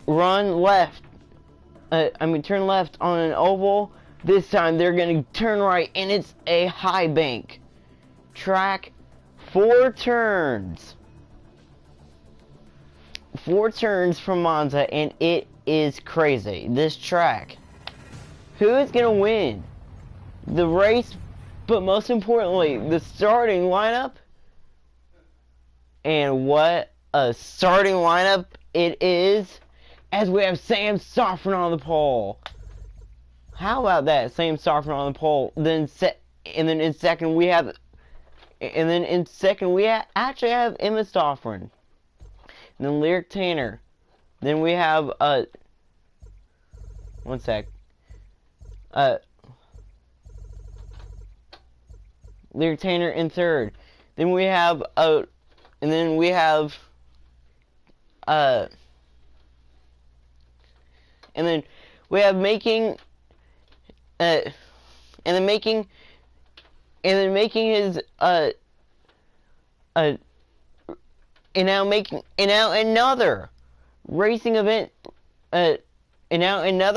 run left. Turn left on an oval. This time they're gonna turn right, and it's a high bank track. 4 turns. 4 turns from Monza, and it is crazy. This track. Who is gonna win the race? But most importantly, the starting lineup. And what a starting lineup it is, as we have Sam Stoffern on the pole. How about that? Sam Stoffern on the pole. And then in second we have actually have Emma Stoffern. And then Lyric Tanner. Then we have one sec. Lyric Tanner in third. Then we have making another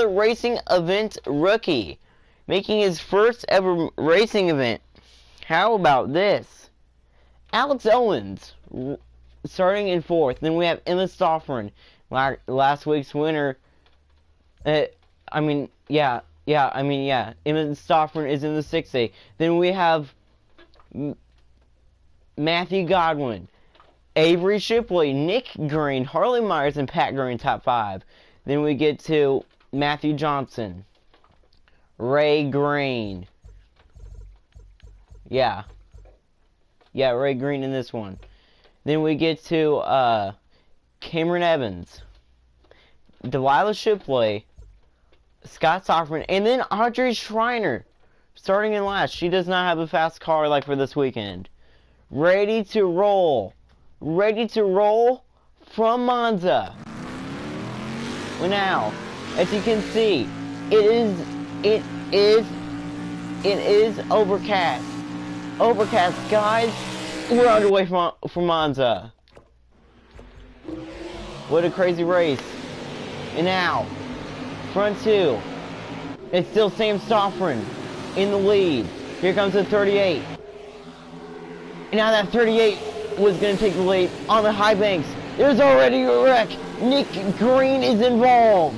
racing event rookie making his first ever racing event. How about this? Alex Owens starting in 4th. Then we have Emma Stoffern, last week's winner. Emma Stoffern is in the 6A. Then we have Matthew Godwin, Avery Shipley, Nick Green, Harley Myers, and Pat Green top 5. Then we get to Matthew Johnson, Ray Green. Ray Green in this one. Then we get to Cameron Evans, Delilah Shipley, Scott Stoffern, and then Audrey Schreiner starting in last. She does not have a fast car like for this weekend. Ready to roll from Monza. Well, now, as you can see, it is overcast. Overcast, guys. We're underway from Monza. What a crazy race. And now, front 2. It's still Sam Stoffern in the lead. Here comes the 38. And now that 38 was going to take the lead on the high banks. There's already a wreck. Nick Green is involved.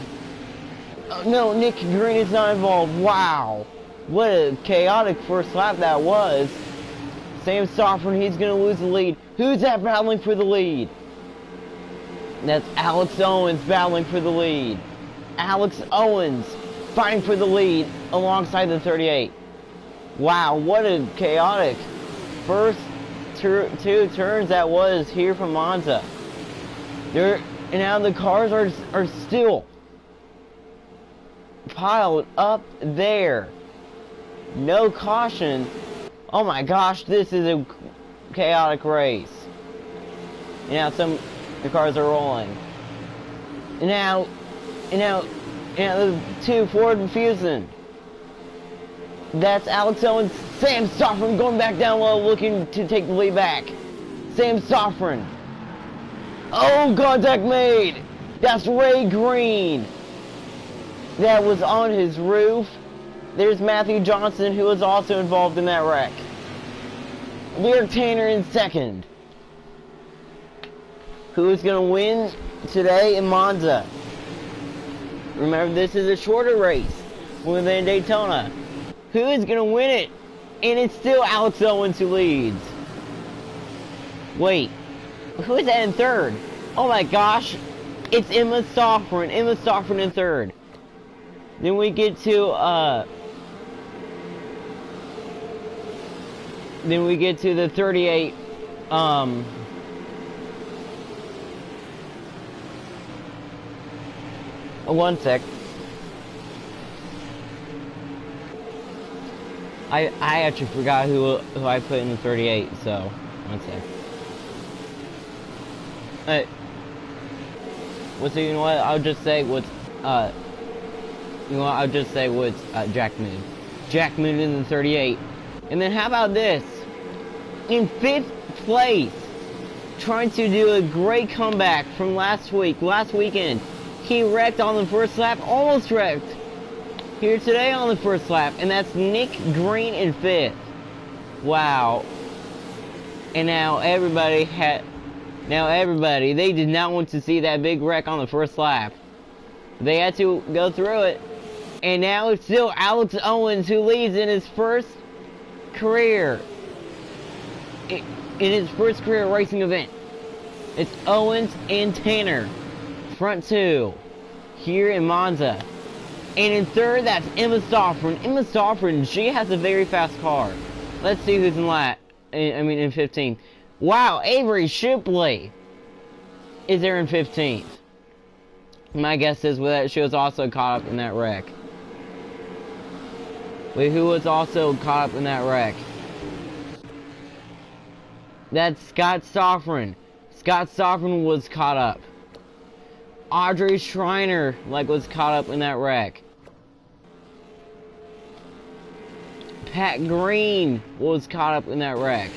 No, Nick Green is not involved. Wow. What a chaotic first lap that was. Sam Stoffern, he's going to lose the lead. Who's that battling for the lead? That's Alex Owens battling for the lead. Alex Owens fighting for the lead alongside the 38. Wow, what a chaotic first 2 turns that was here from Monza. And now the cars are still piled up there. No caution. Oh my gosh, this is a chaotic race. And now the cars are rolling. And now the 2 Ford Fusion. That's Alex Owens. Sam Stoffern going back down low, looking to take the lead back. Sam Stoffern. Oh, contact made. That's Ray Green. That was on his roof. There's Matthew Johnson, who was also involved in that wreck. Lyric Tanner in second. Who is going to win today in Monza? Remember, this is a shorter race than Daytona. Who is going to win it? And it's still Alex Owens who leads. Wait, who is that in third? Oh my gosh, it's Emma Stoffern. Emma Stoffern in third. Then we get to the 38. One sec. I actually forgot who I put in the 38. So one sec. You know what? I'll just say what's Jack Moon. Jack Moon in the 38. And then how about this? In 5th place, trying to do a great comeback from last weekend. He wrecked on the first lap, almost wrecked here today on the first lap, and that's Nick Green in 5th. Wow. And now everybody, they did not want to see that big wreck on the first lap. They had to go through it. And now it's still Alex Owens who leads in his first career, in his first career racing event. It's Owens and Tanner, front 2, here in Monza. And in 3rd, that's Emma Stoffren. Emma Stoffren, she has a very fast car. Let's see who's in in 15th. Wow, Avery Shipley is there in 15th. My guess is that she was also caught up in that wreck. Wait, who was also caught up in that wreck? That's Scott Stoffren. Scott Stoffren was caught up. Audrey Schreiner, was caught up in that wreck. Pat Green was caught up in that wreck.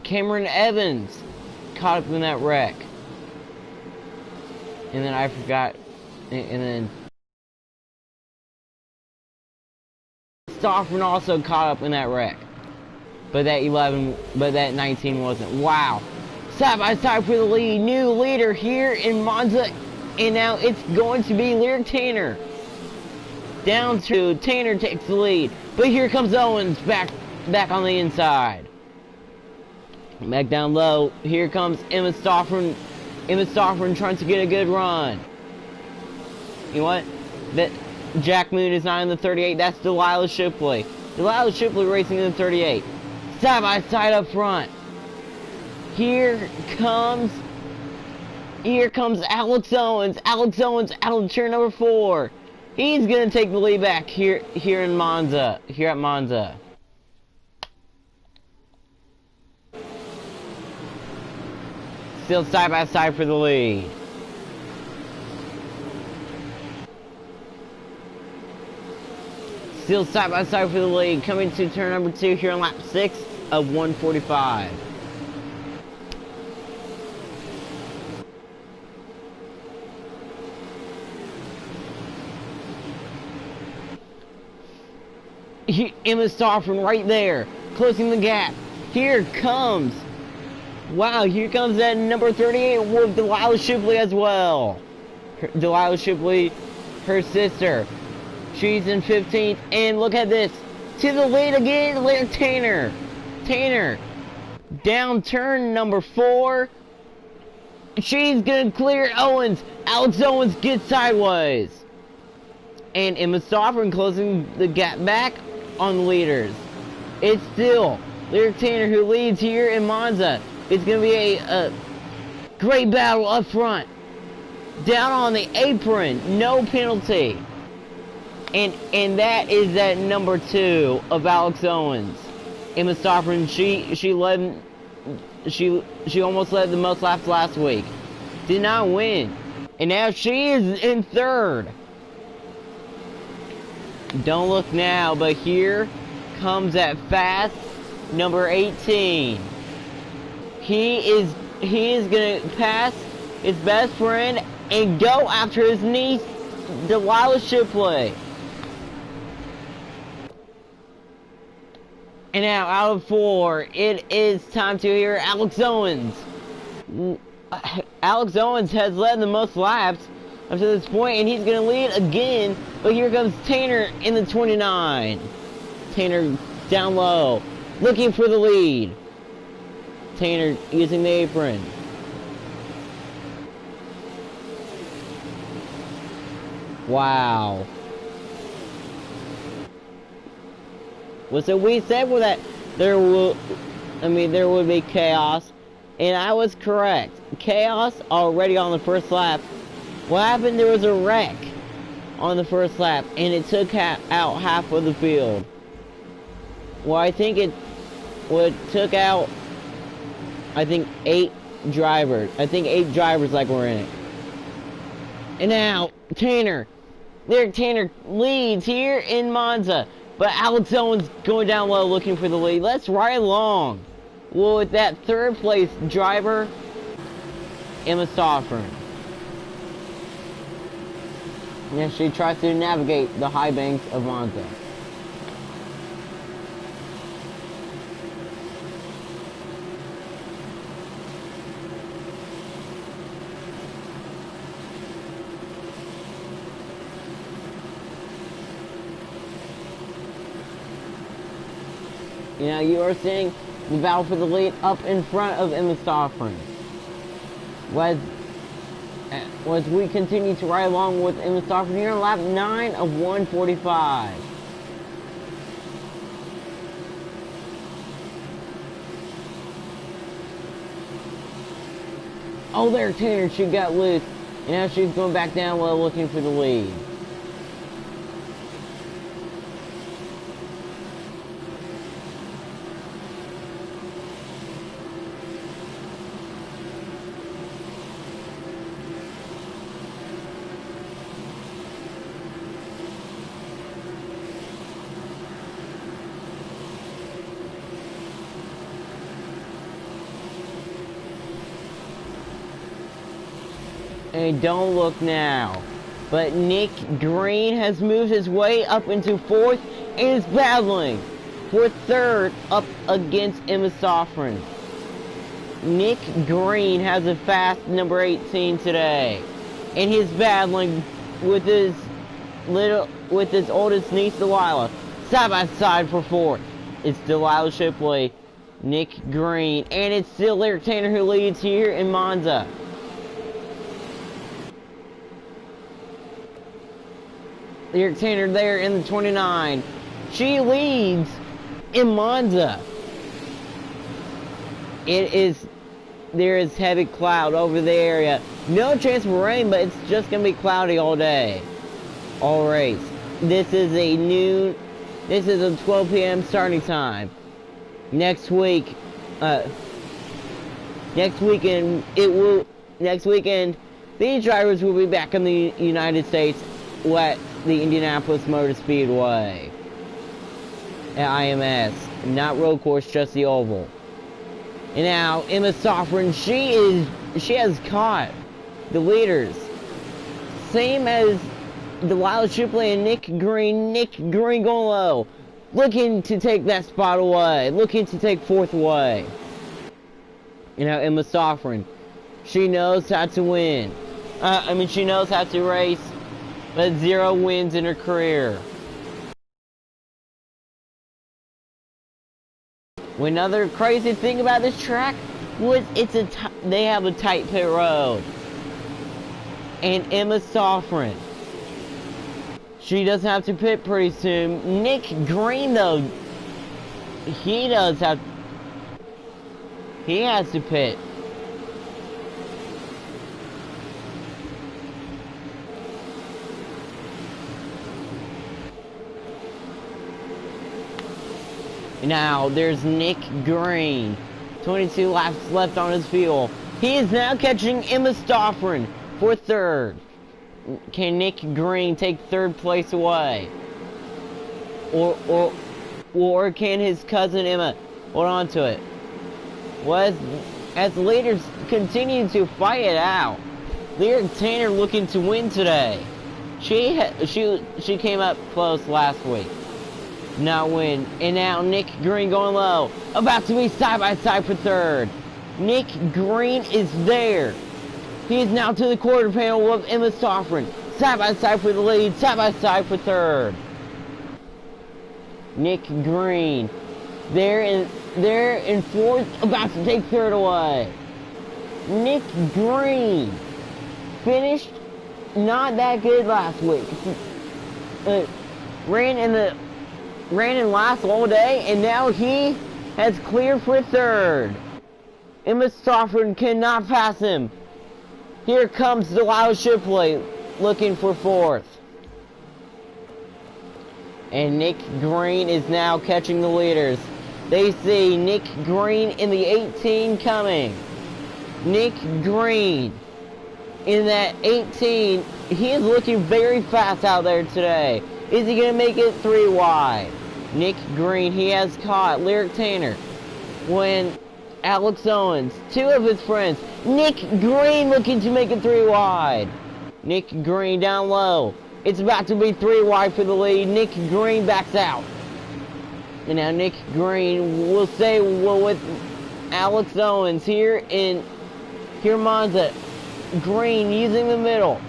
Cameron Evans caught up in that wreck. And then I forgot, and then Stoffren also caught up in that wreck. But that 19 wasn't. Wow. Side by side for the lead. New leader here in Monza. And now it's going to be Lyric Tanner. Down to Tanner takes the lead. But here comes Owens back on the inside. Back down low. Here comes Emma Stoffren. Emma Stoffren trying to get a good run. You know what? That Jack Moon is not in the 38. That's Delilah Shipley. Delilah Shipley racing in the 38. Side by side up front. Here comes Alex Owens. Alex Owens out of turn number 4. He's gonna take the lead back here in Monza. Here at Monza. Still side by side for the lead. Still side by side for the lead. Coming to turn number 2 here on lap 6 of 145. Emma Stoffren right there, closing the gap. Here comes that number 38 with Delilah Shipley as well. Delilah Shipley, her sister. She's in 15th, and look at this. To the lead again, Lyric Tanner. Tanner, down turn number 4. She's gonna clear Owens. Alex Owens gets sideways. And Emma Stoffren closing the gap back on the leaders. It's still Lyric Tanner who leads here in Monza. It's going to be a great battle up front. Down on the apron, no penalty. And that is that number 2 of Alex Owens. Emma Stoffren, she almost led the most laps last week. Did not win. And now she is in 3rd. Don't look now, but here comes that fast number 18. He is gonna pass his best friend and go after his niece, Delilah Shipley. And now out of 4, it is time to hear Alex Owens. Alex Owens has led the most laps up to this point, and he's going to lead again. But here comes Tanner in the 29. Tanner down low, looking for the lead. Tanner using the apron. Wow. Well, so we said that there would be chaos, and I was correct. Chaos already on the first lap. What happened? There was a wreck on the first lap, and it took out half of the field. Well, I think it took out, 8 drivers. 8 drivers were in it. And now, Lyric Tanner leads here in Monza. But Alex Owens going down low looking for the lead. Let's ride along. Well, with that 3rd place driver, Emma Stoffern. As she tries to navigate the high banks of Monza. You know, you are seeing the battle for the lead up in front of Emma Stoffern. As we continue to ride along with Emma Stoffern here on lap 9 of 145. Oh, there, Tanner, she got loose. And now she's going back down while looking for the lead. And don't look now. But Nick Green has moved his way up into 4th and is battling for 3rd up against Emma Stoffern. Nick Green has a fast number 18 today. And he's battling with his oldest niece Delilah. Side by side for 4th. It's Delilah Shipley, Nick Green, and it's still Lyric Tanner who leads here in Monza. Lyric Tanner there in the 29. She leads in Monza. There is heavy cloud over the area. No chance for rain, but it's just going to be cloudy all day. All race. This is a 12 p.m. starting time. Next weekend, these drivers will be back in the United States at the Indianapolis Motor Speedway at IMS, not road course, just the oval. And now Emma Stoffern, she has caught the leaders, same as Delilah Shipley and Nick Green. Nick Green going low, looking to take that spot away, looking to take 4th away. You know, Emma Stoffern, she knows how to win. She knows how to race, but 0 wins in her career. Another crazy thing about this track was they have a tight pit road. And Emma Stoffern, she doesn't have to pit pretty soon. Nick Green, though, he has to pit. Now, there's Nick Green. 22 laps left on his fuel. He is now catching Emma Stoffern for 3rd. Can Nick Green take 3rd place away? Or can his cousin Emma hold on to it? As the leaders continue to fight it out, Lyric Tanner looking to win today. She came up close last week. Not win. And now Nick Green going low. About to be side by side for 3rd. Nick Green is there. He is now to the quarter panel of Emma Stoffern. Side by side for the lead. Side by side for 3rd. Nick Green. There in 4th. About to take 3rd away. Nick Green finished not that good last week. Ran in last all day, and now he has cleared for 3rd. Emma Stoffern cannot pass him. Here comes Delilah Shipley looking for 4th. And Nick Green is now catching the leaders. They see Nick Green in the 18 coming. Nick Green in that 18. He is looking very fast out there today. Is he going to make it 3 wide? Nick Green, he has caught Lyric Tanner. When Alex Owens, two of his friends. Nick Green looking to make it 3 wide. Nick Green down low. It's about to be 3 wide for the lead. Nick Green backs out. And now Nick Green will stay with Alex Owens here Monza. Green using the middle.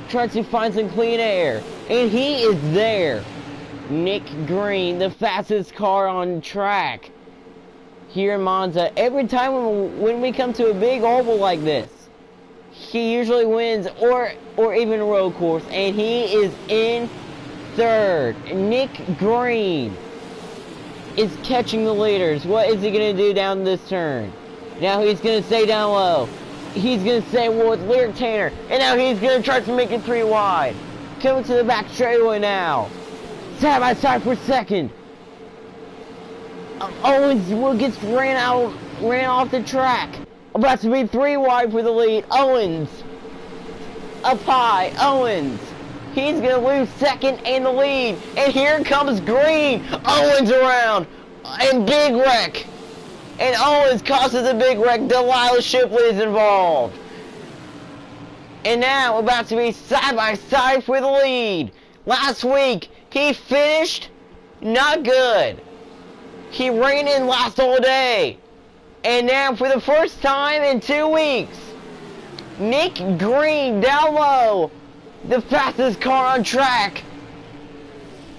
Tries to find some clean air. And he is there. Nick Green, the fastest car on track here in Monza. Every time when we come to a big oval like this, he usually wins, or even a road course, and he is in 3rd. Nick Green is catching the leaders. What is he going to do down this turn? Now he's going to stay down low. He's going to stay with Lyric Tanner, and now he's going to try to make it 3 wide. Coming to the back straightaway now. Side by side for 2nd. Owens gets ran off the track. About to be 3 wide for the lead. Owens up high. Owens. He's going to lose 2nd and the lead. And here comes Green. Owens around. And big wreck. And Owens causes a big wreck. Delilah Shipley is involved. And now about to be side by side for the lead. Last week, he finished not good. He ran in last all day. And now for the first time in 2 weeks, Nick Green down low, the fastest car on track.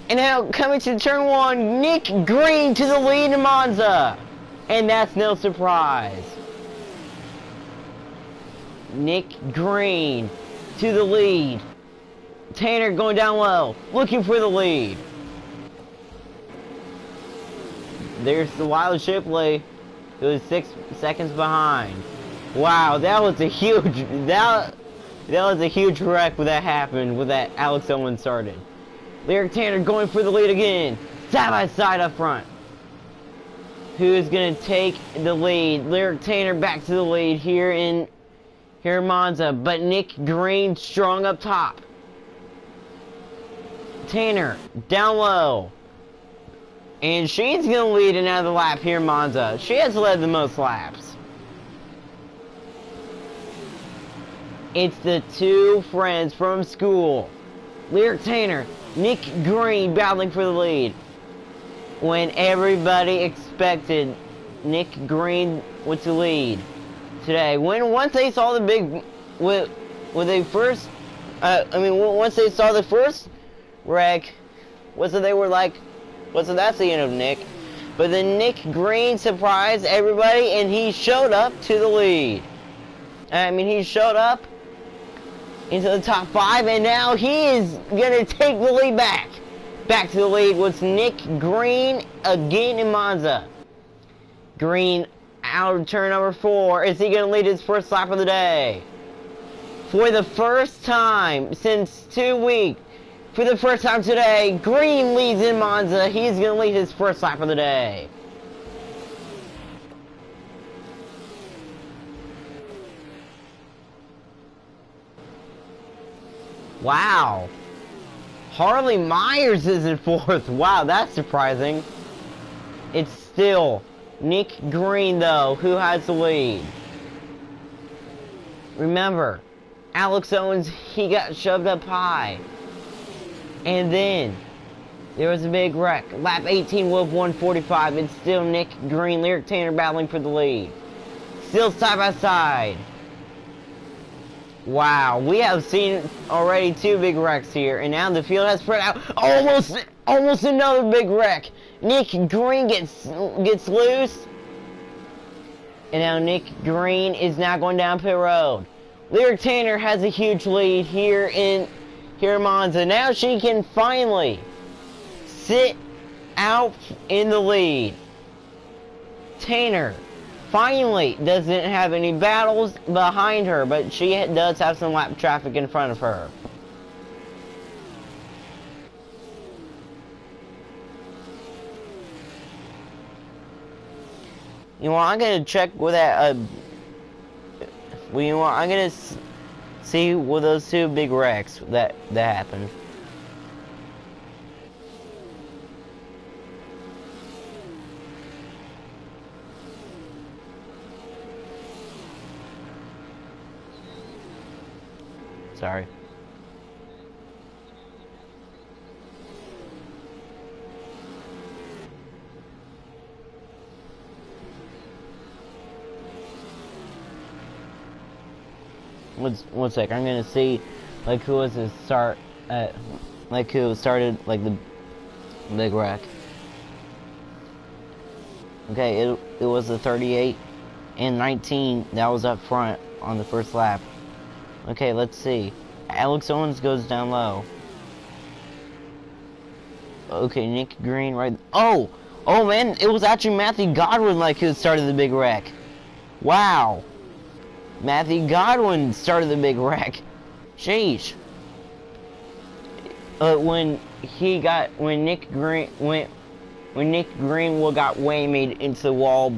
And now coming to turn 1, Nick Green to the lead in Monza. And that's no surprise. Nick Green to the lead. Tanner going down low, looking for the lead. There's the Wild Shipley, who is 6 seconds behind. Wow, that was a huge wreck when that happened, when that Alex Owens started. Lyric Tanner going for the lead again, side by side up front. Who is going to take the lead? Lyric Tanner back to the lead here in Monza, but Nick Green strong up top. Tanner down low. And she's going to lead another lap here in Monza. She has led the most laps. It's the two friends from school. Lyric Tanner, Nick Green battling for the lead. When everybody expected Nick Green with the lead today. Once they saw the big, once they saw the first wreck, they were like, so that's the end of Nick. But then Nick Green surprised everybody, and he showed up to the lead. He showed up into the top 5, and now he is going to take the lead back. Back to the lead was Nick Green again in Monza. Green out of turn number 4. Is he going to lead his first lap of the day? For the first time since 2 weeks, for the first time today, Green leads in Monza. He's going to lead his first lap of the day. Wow. Harley Myers is in 4th. Wow, that's surprising. It's still Nick Green, though, who has the lead. Remember, Alex Owens, he got shoved up high. And then there was a big wreck. Lap 18, Wolf 145. It's still Nick Green, Lyric Tanner battling for the lead. Still side by side. Wow, we have seen already 2 big wrecks here, and now the field has spread out. Almost another big wreck. Nick Green gets loose, and now Nick Green is now going down pit road. Lyric Tanner has a huge lead here in Monza. Now she can finally sit out in the lead. Tanner finally doesn't have any battles behind her, but she does have some lap traffic in front of her. You know what, I'm gonna check with that, I'm gonna see with those 2 big wrecks that happened. Sorry. One sec. I'm gonna see like who was the start like who started like the big wreck. Okay, it was the 38 and 19 that was up front on the first lap. Okay, let's see. Alex Owens goes down low. Okay, Nick Green right. Oh man, it was actually Matthew Godwin like who started the big wreck. Wow. Matthew Godwin started the big wreck. Sheesh. When Nick Green got waylaid into the wall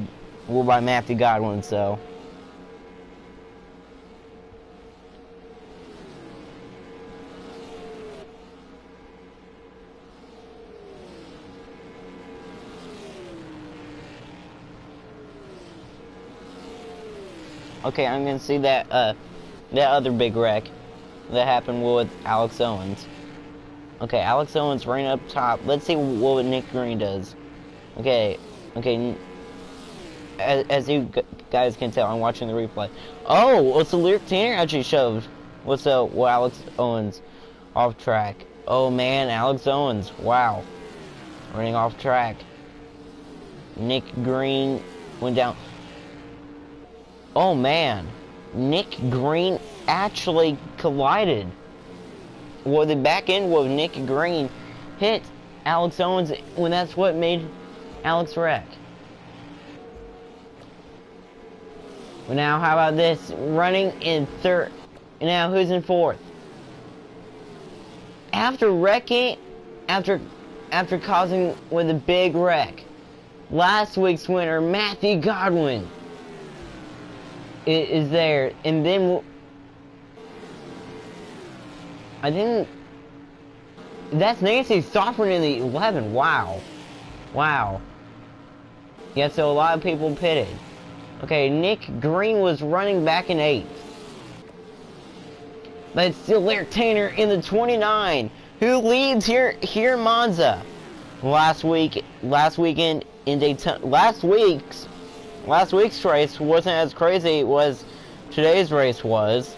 by Matthew Godwin, so. Okay, I'm gonna see that that other big wreck that happened with Alex Owens. Okay, Alex Owens right up top. Let's see what Nick Green does. Okay. As you guys can tell, I'm watching the replay. Oh, what's the Lyric Tanner actually showed? What's up? Well, Alex Owens off track. Oh man, Alex Owens. Wow, running off track. Nick Green went down. Oh man, Nick Green actually collided. Well, the back end of Nick Green hit Alex Owens when that's what made Alex wreck. Well, now how about this? Running in third. Now who's in fourth? After wrecking, after causing with a big wreck, last week's winner Matthew Godwin is there, and then I think that's Nancy Stofford in the 11. Wow. Yeah, so a lot of people pitted. Okay, Nick Green was running back in 8th. But it's still Lyric Tanner in the 29, who leads here in Monza. Last weekend in Daytona. Last week's race wasn't as crazy as today's race was.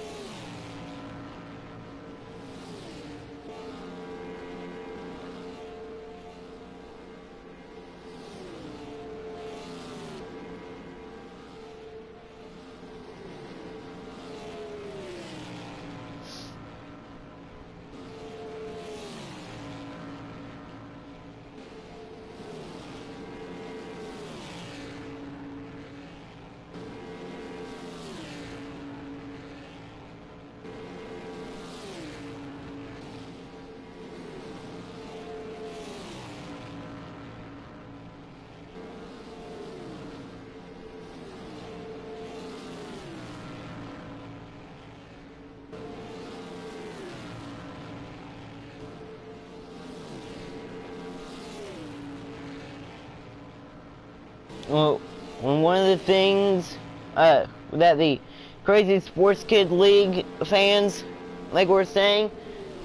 Well, one of the things that the Crazy Sports Kid League fans, like we're saying,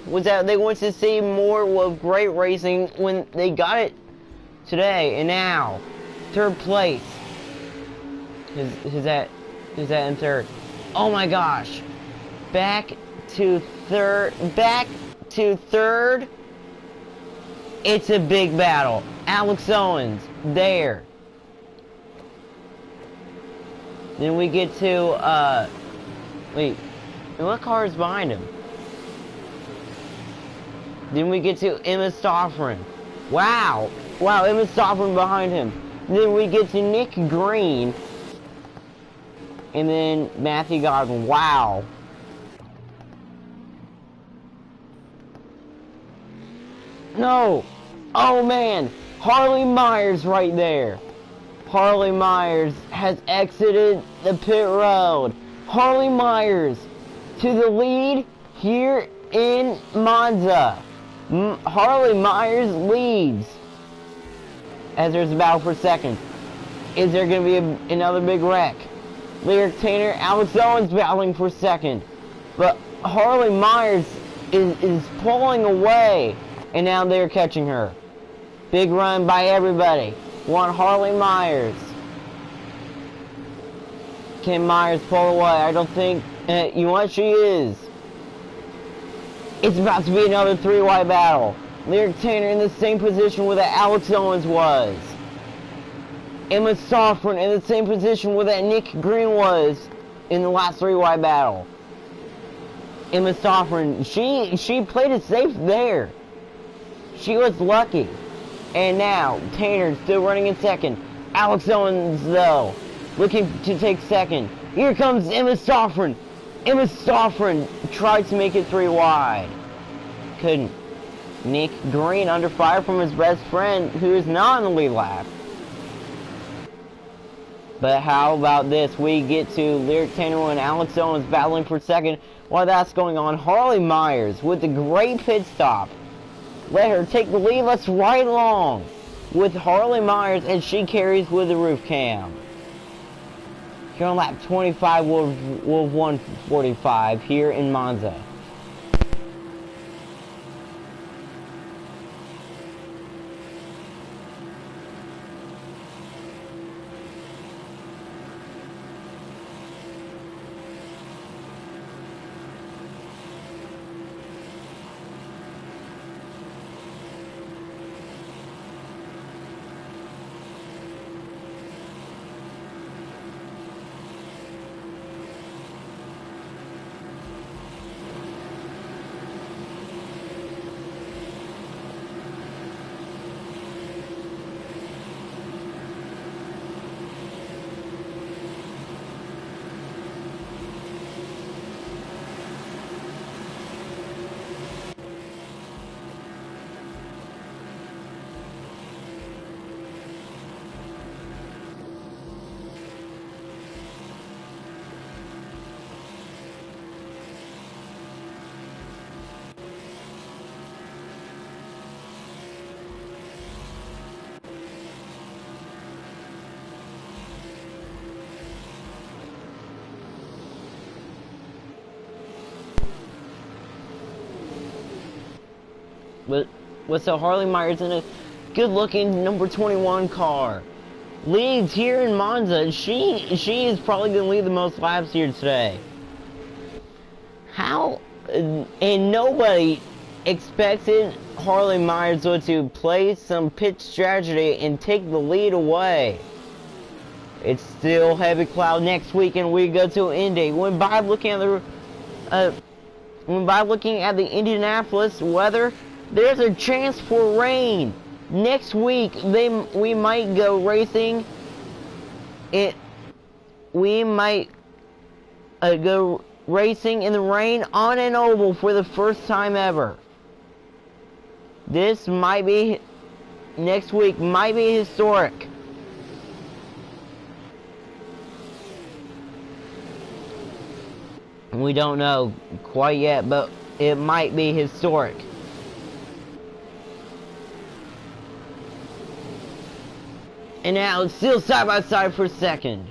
was that they want to see more of great racing when they got it today. And now, third place. Who's that in third? Oh my gosh. Back to third. It's a big battle. Alex Owens, there. Then we get to, wait, what car is behind him? Then we get to Emma Stofford. Wow, Emma Stofford behind him. Then we get to Nick Green. And then Matthew Godwin. Wow. No. Oh man, Harley Myers right there. Harley Myers has exited the pit road. Harley Myers to the lead here in Monza. Harley Myers leads as there's a battle for second. Is there going to be another big wreck? Lyric Tanner, Alex Owens battling for second. But Harley Myers is pulling away, and now they're catching her. Big run by everybody. Want Harley Myers. Can Myers pull away? I don't think. You know what? She is. It's about to be another three-wide battle. Lyric Tanner in the same position where that Alex Owens was. Emma Soffren in the same position where that Nick Green was in the last three-wide battle. Emma Soffren, she played it safe there. She was lucky. And now, Tanner still running in second. Alex Owens, though, looking to take second. Here comes Emma Soffren. Emma Soffren tried to make it three wide. Couldn't. Nick Green under fire from his best friend, who is not in the lead lap. But how about this? We get to Lyric Tanner and Alex Owens battling for second. While that's going on, Harley Myers with the great pit stop. Let her take the lead. Let's ride along with Harley Myers as she carries with the roof cam. Here on lap 25, we'll 145 here in Monza. With so Harley Myers in a good-looking number 21 car. Leads here in Monza. She is probably going to lead the most laps here today. How? And nobody expected Harley Myers to play some pit strategy and take the lead away. It's still heavy cloud next week, and we go to Indy. When by looking at the Indianapolis weather, there's a chance for rain. Next week, we might go racing. We might go racing in the rain on an oval for the first time ever. This might be, next week might be historic. We don't know quite yet, but it might be historic. And now it's still side by side for second.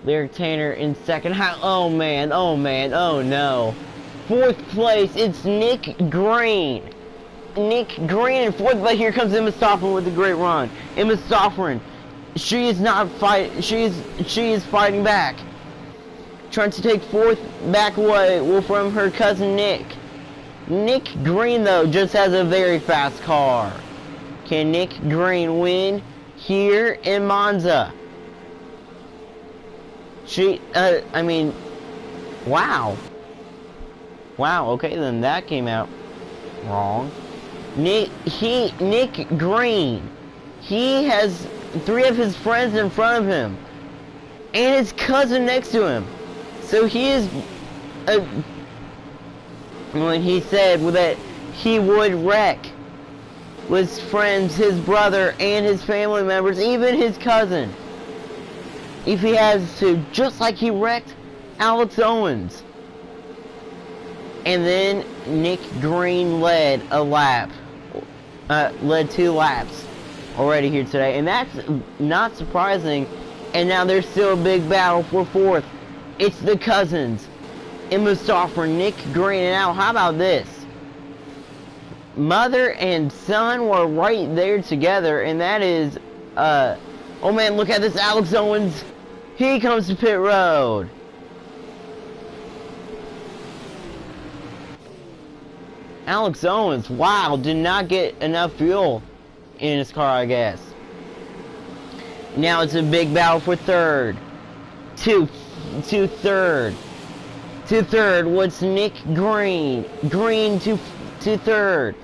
Lyric Tanner in second. Oh man, oh man, oh no. Fourth place, it's Nick Green. Nick Green in fourth, but here comes Emma Soffren with a great run. Emma Soffren, she is fighting back. Trying to take fourth back away from her cousin Nick. Nick Green though just has a very fast car. Can Nick Green win here in Monza? Wow. Wow, okay, then that came out wrong. Nick Green, he has 3 of his friends in front of him, and his cousin next to him. So he is, when he said that he would wreck with his friends, his brother, and his family members, even his cousin, if he has to, just like he wrecked Alex Owens. And then Nick Green led 2 laps already here today, and that's not surprising. And now there's still a big battle for fourth. It's the cousins. Emma Stoffer, Nick Green. And now, how about this? Mother and son were right there together, and that is, oh man, look at this, Alex Owens. He comes to pit road. Alex Owens, wow, did not get enough fuel in his car, I guess. Now it's a big battle for third. To third. To third was Nick Green. Green to third.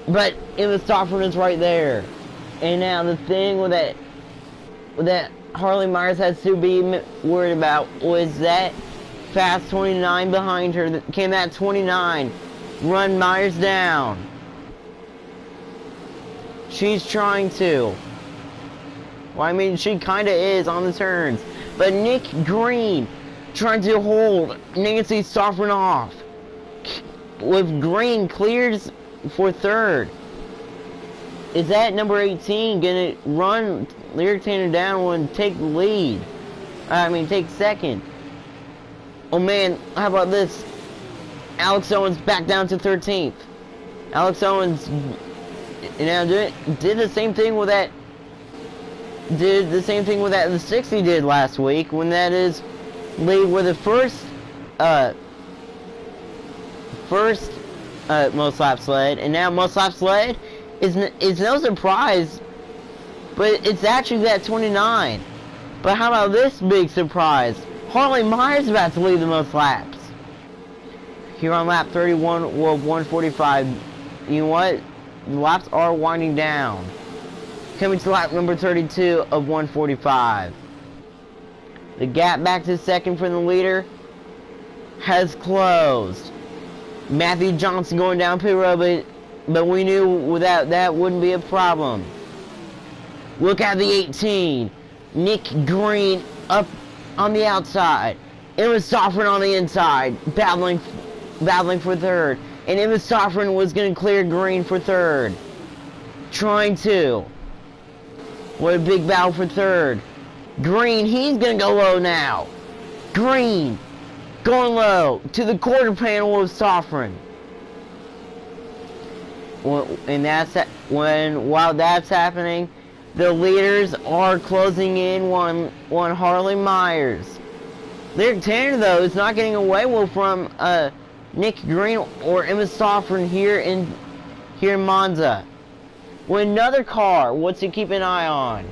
But Emma Stoffer is right there. And now the thing with that Harley Myers has to be worried about was that fast 29 behind her. That came at 29. Run Myers down. She's trying to. Well, I mean, she kind of is on the turns. But Nick Green trying to hold Nancy Stoffer off. With Green clears for third. Is that number 18 gonna run Lyric Tanner down and take the lead? I mean, take second. Oh man, how about this? Alex Owens back down to 13th. Alex Owens now did the same thing with that. Did the same thing with that the 60 did last week, when that is lead with the first most lap sled, and now most lap sled is no surprise, but it's actually that 29. But how about this big surprise? Harley Myers about to lead the most laps. Here on lap 31 of 145. You know what? The laps are winding down. Coming to lap number 32 of 145. The gap back to second from the leader has closed. Matthew Johnson going down pit road, but we knew without that wouldn't be a problem. Look at the 18. Nick Green up on the outside. Emma Stoffer on the inside, battling for third. And Emma Stoffer was going to clear Green for third. Trying to. What a big battle for third. Green, he's going to go low now. Green, going low to the quarter panel of Stoffer. And while that's happening, the leaders are closing in on Harley Myers. Lyric Tanner, though, is not getting away well from Nick Green or Emma Stoffer here in Monza. With another car, what's to keep an eye on?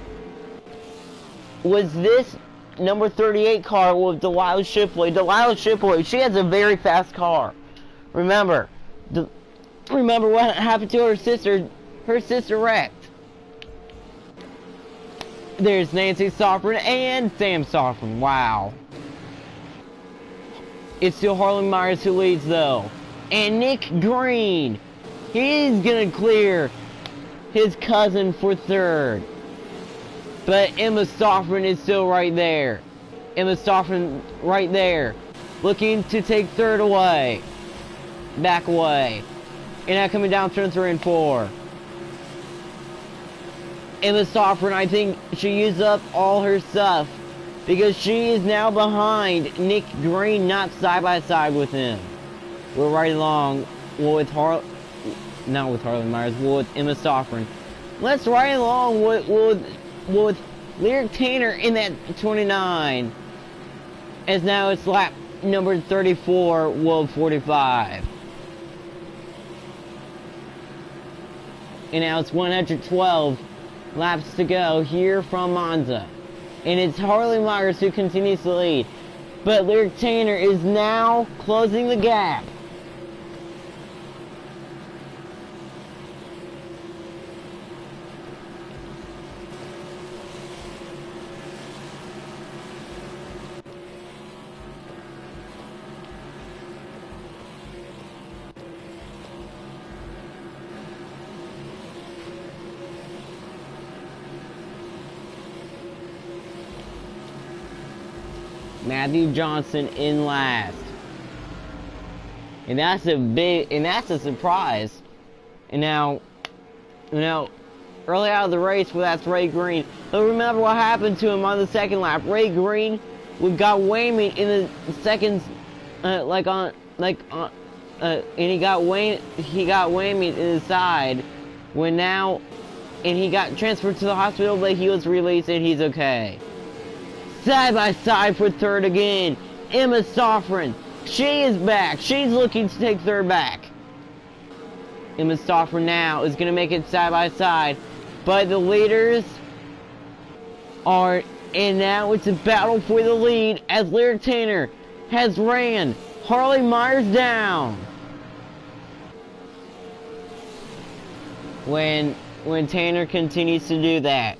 Was this number 38 car with Delilah Shipley. Delilah Shipley, she has a very fast car. Remember what happened to her sister. Her sister wrecked. There's Nancy Stoffer and Sam Stoffer. Wow. It's still Harley Myers who leads, though. And Nick Green, he's gonna clear his cousin for third. But Emma Stoffer is still right there. Emma Stoffer right there, looking to take third away. Back away. And now coming down turn 3 and 4. Emma Stoffer, I think she used up all her stuff, because she is now behind Nick Green, not side by side with him. We're right along with not with Harley Myers, with Emma Stoffer. Let's ride along with Lyric Tanner in that 29. As now it's lap number 34, World 45. And now it's 112 laps to go here from Monza. And it's Harley Myers who continues to lead. But Lyric Tanner is now closing the gap. Matthew Johnson in last. And that's a surprise. And now early out of the race, well, that's Ray Green. But remember what happened to him on the second lap. Ray Green got Wayman in the and he got whammied in the side and he got transferred to the hospital, but he was released and he's okay. Side by side for third again. Emma Stoffren, she is back. She's looking to take third back. Emma Stoffren now is going to make it side by side, but the leaders are, and now it's a battle for the lead as Lyric Tanner has ran Harley Myers down. When Tanner continues to do that.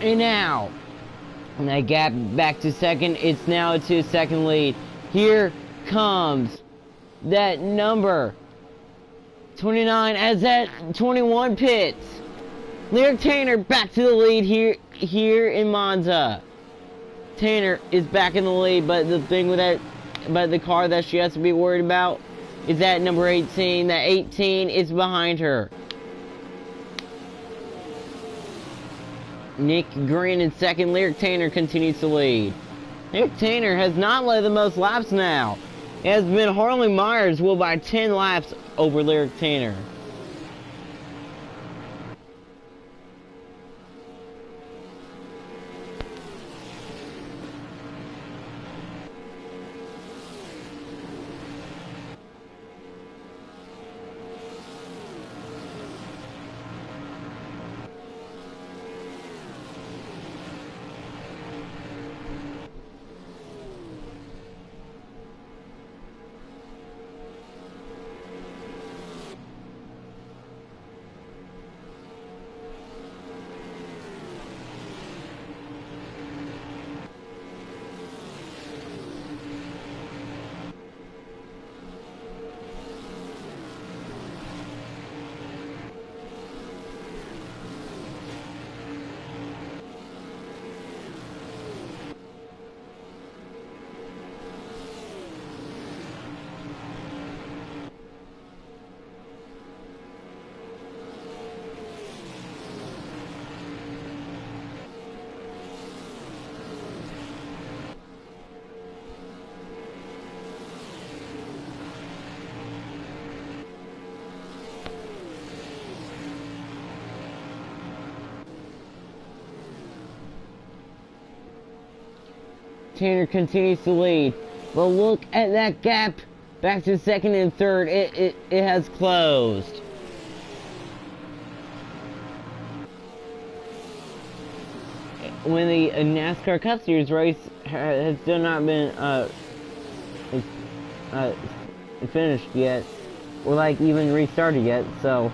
And now, and that gap back to second, it's now a 2-second lead. Here comes that number 29 as that 21 pits. Lyric Tanner back to the lead here in Monza. Tanner is back in the lead, but the thing with that, but the car that she has to be worried about is that number 18. That 18 is behind her. Nick Green in second. Lyric Tanner continues to lead. Lyric Tanner has not led the most laps now. It has been Harley Myers will by 10 laps over Lyric Tanner. Tanner continues to lead, but look at that gap back to second and third. It has closed. When the NASCAR Cup Series race has still not been finished yet, or like even restarted yet, so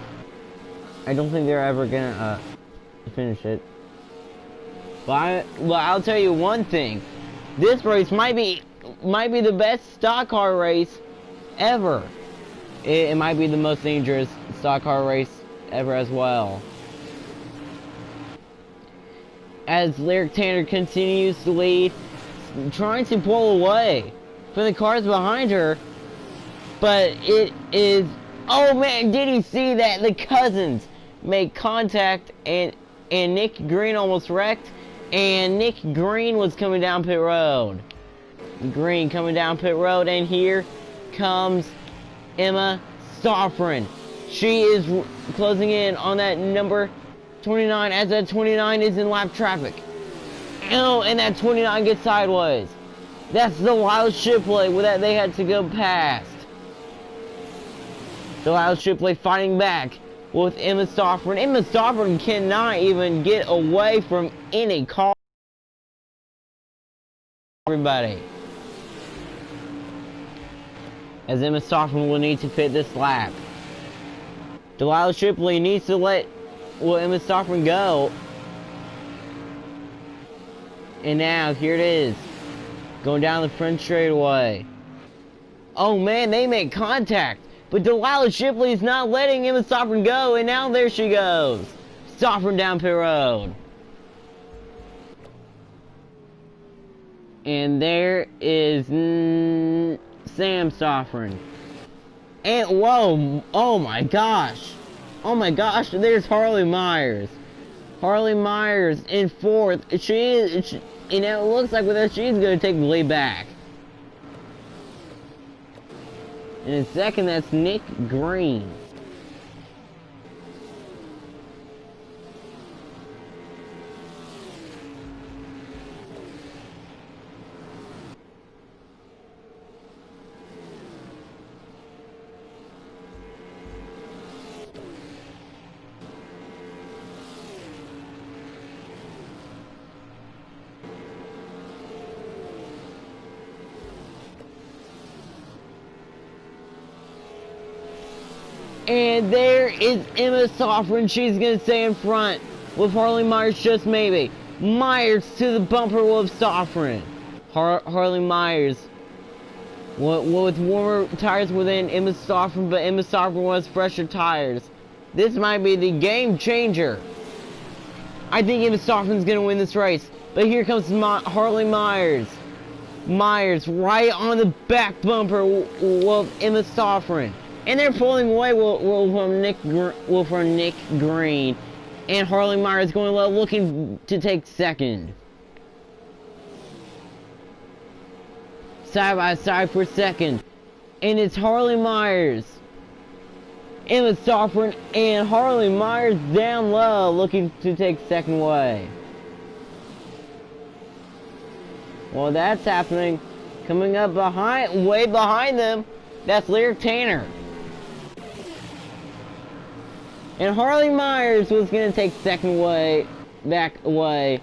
I don't think they're ever gonna finish it. But I'll tell you one thing. This race might be the best stock car race ever. It might be the most dangerous stock car race ever as well. As Lyric Tanner continues to lead, trying to pull away from the cars behind her, but it is, oh man, did you see that? The cousins made contact and Nick Green almost wrecked. And Nick Green was coming down pit road. Green coming down pit road, and here comes Emma Stoffren. She is closing in on that number 29 as that 29 is in lap traffic. Oh, and that 29 gets sideways. That's the Lyle Shipley with that they had to go past. The Lyle Shipley fighting back with Emma Stoffren. Emma Stoffren cannot even get away from any car everybody. As Emma Stoffman will need to fit this lap. Delilah Shipley needs to let Emma Stoffman go. And now, here it is. Going down the front straightaway. Oh man, they make contact. But Delilah Shipley is not letting Emma Stoffman go. And now there she goes. Stoffman down pit road. And there is Sam Stoffman. And whoa, oh my gosh. Oh my gosh, there's Harley Myers. Harley Myers in fourth. You know, it looks like with that she's going to take the lead back. And in second, that's Nick Green. And there is Emma Stoffman. She's going to stay in front with Harley Myers just maybe. Myers to the bumper with Stoffman. Harley Myers with warmer tires within Emma Stoffman, but Emma Stoffman wants fresher tires. This might be the game changer. I think Emma Stoffman's going to win this race. But here comes Harley Myers. Myers right on the back bumper with Emma Stoffman. And they're pulling away from Nick Green. And Harley Myers going low, looking to take second. Side by side for second. And it's Harley Myers. Emma Stoffman and Harley Myers down low, looking to take second way. Well, that's happening. Coming up way behind them, that's Lyric Tanner. And Harley Myers was going to take second back away,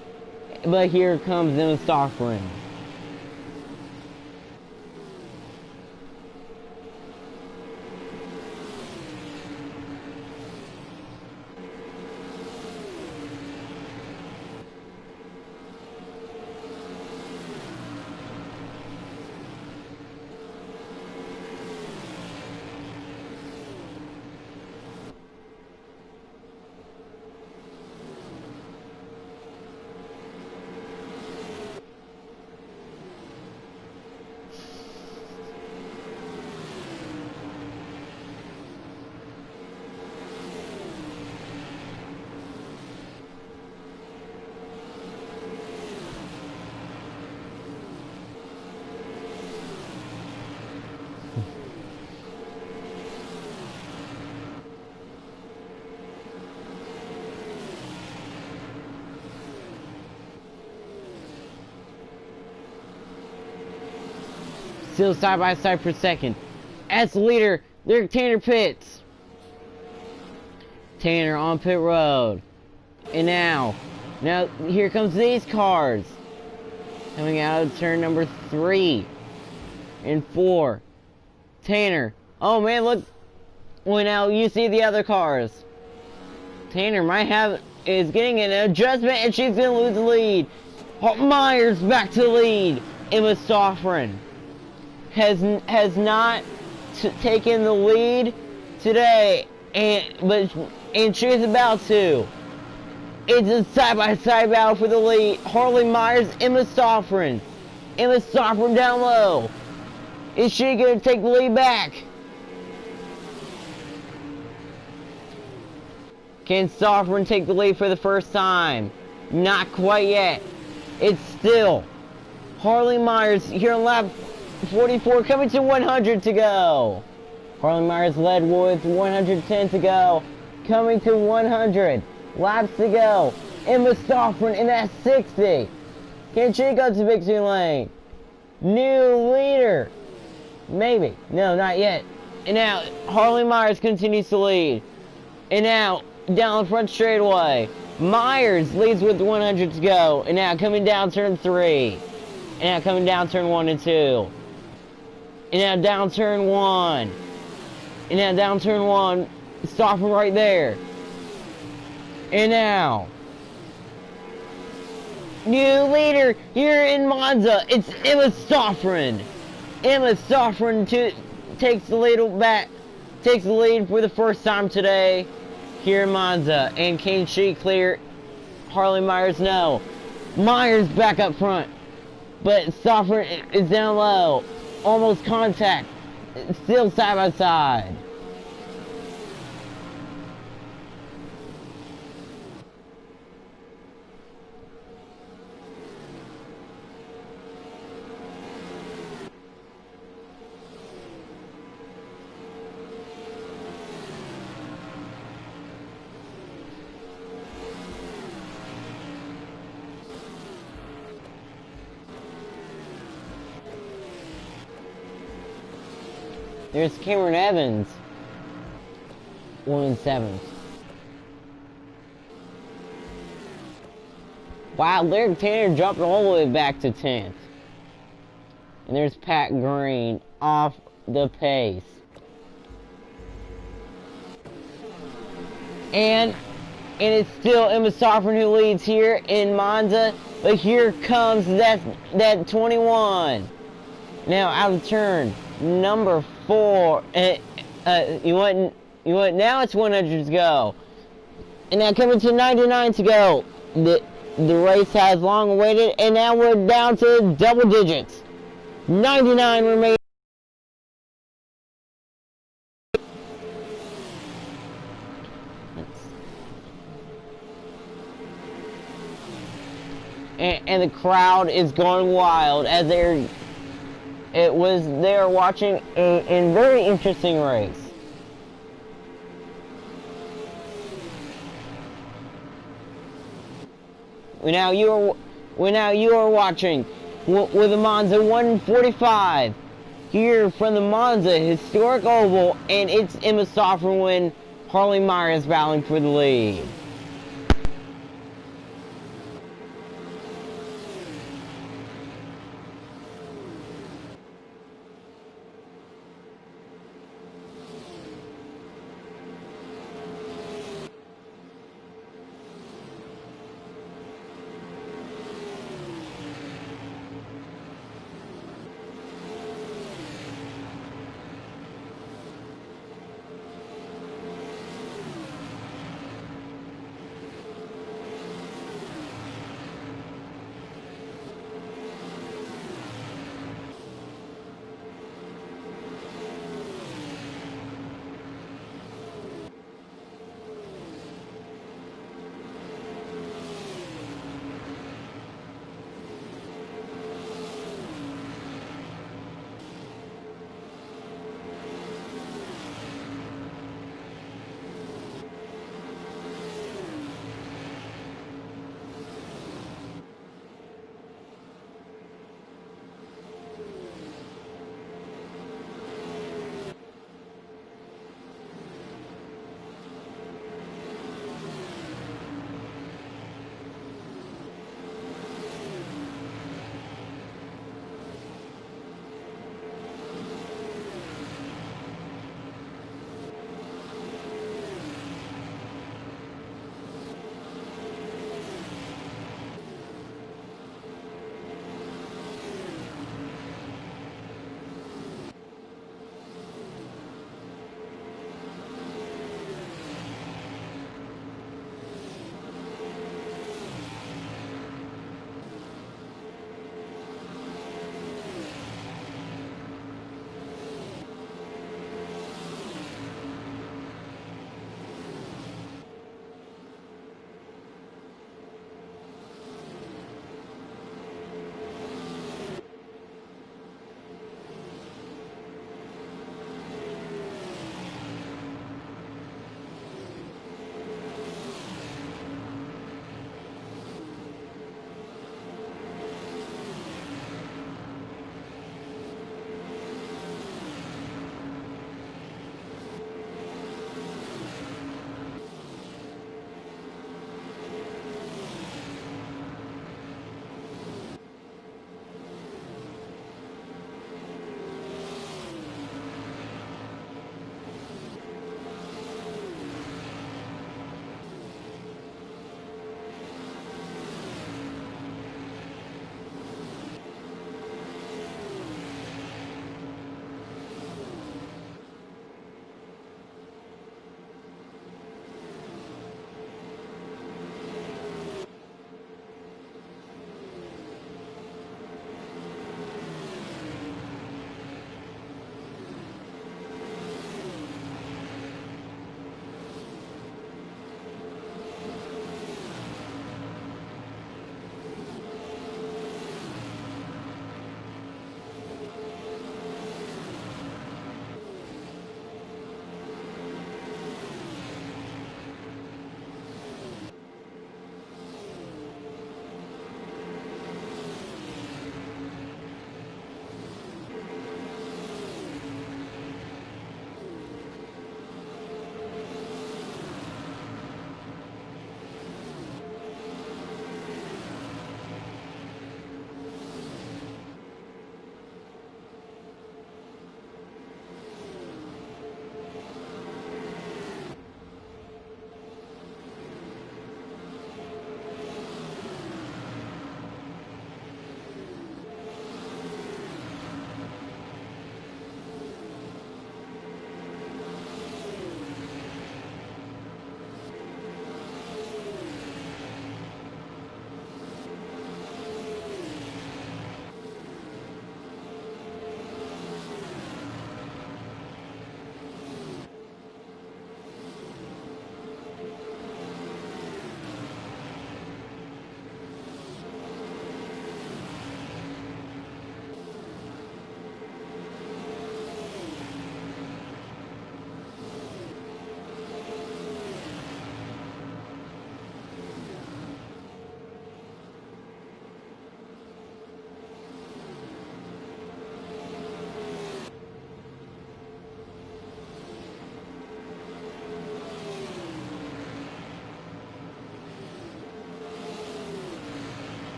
but here comes Emma Stoffman. Still side by side for second. As the leader, Lyric Tanner pits. Tanner on pit road. And now here comes these cars. Coming out of turn number 3 and 4. Tanner. Oh man, look. Well, now you see the other cars. Tanner is getting an adjustment and she's going to lose the lead. Myers back to the lead. Emma Stoffman has not taken the lead today, and she's about to. It's a side-by-side battle for the lead. Harley Myers, Emma Stoffman. Emma Stoffman down low. Is she going to take the lead back? Can Stoffman take the lead for the first time? Not quite yet. It's still Harley Myers here on lap 44, coming to 100 to go. Harley Myers led with 110 to go. Coming to 100. Laps to go. Emma Stoffman in that 60. Can she go to victory lane? New leader. Maybe. No, not yet. And now, Harley Myers continues to lead. And now, down the front straightaway. Myers leads with 100 to go. And now, coming down turn 3. And now coming down turn 1 and 2. And now down turn 1. And now down turn 1. Stopping right there. And now. New leader here in Monza. It's Emma Stoffren. Emma Stoffren takes the lead for the first time today here in Monza. And can she clear Harley Myers? No. Myers back up front. But Stoffren is down low. Almost contact. Still side by side. There's Cameron Evans. 1 and 7. Wow, Derek Tanner dropped all the way back to 10th. And there's Pat Green off the pace. And it's still Emma Stoffren who leads here in Monza. But here comes that 21. Now out of turn number 4. You want now it's 100 to go. And now coming to 99 to go. The race has long awaited, and now we're down to double digits. 99 remaining. And the crowd is going wild as they're watching a very interesting race. Now you are watching with the Monza 145 here from the Monza Historic Oval, and it's Emma Stoffren when Harley Myers battling for the lead.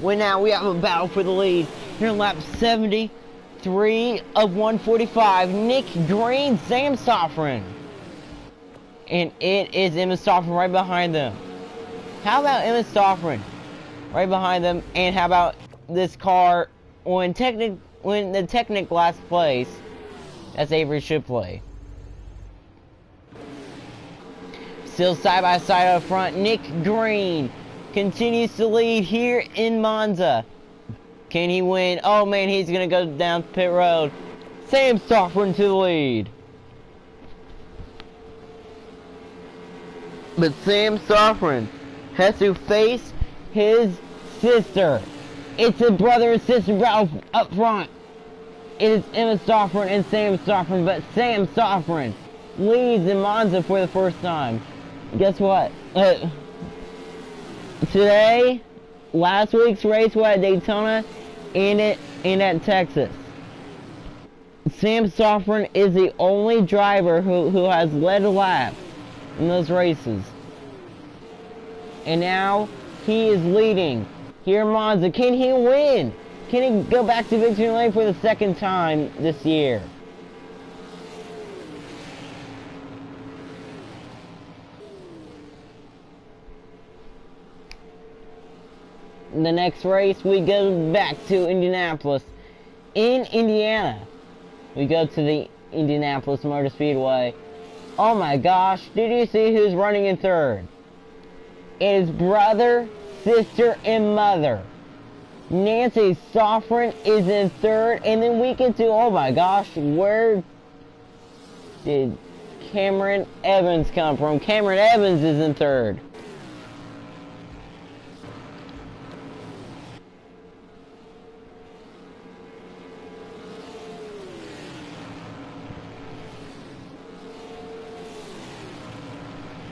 Well, now we have a battle for the lead. Here in lap 73 of 145. Nick Green, Sam Stoffren. And it is Emma Stoffren right behind them. How about Emma Stoffren right behind them? And how about this car when the Technic last place, as Avery should play. Still side by side up front, Nick Green continues to lead here in Monza. Can he win? Oh man, he's gonna go down pit road. Sam Stoffren to the lead. But Sam Stoffren has to face his sister. It's a brother and sister battle up front. It is Emma Stoffren and Sam Stoffren, but Sam Stoffren leads in Monza for the first time. Guess what? Today, last week's race was at Daytona and at Texas. Sam Stoffren is the only driver who has led a lap in those races. And now he is leading here in Monza. Can he win? Can he go back to victory lane for the second time this year? In the next race, we go back to Indianapolis. In Indiana, we go to the Indianapolis Motor Speedway. Oh my gosh, did you see who's running in third? It is brother, sister, and mother. Nancy Stoffren is in third, and then we get to, oh my gosh, where did Cameron Evans come from? Cameron Evans is in third.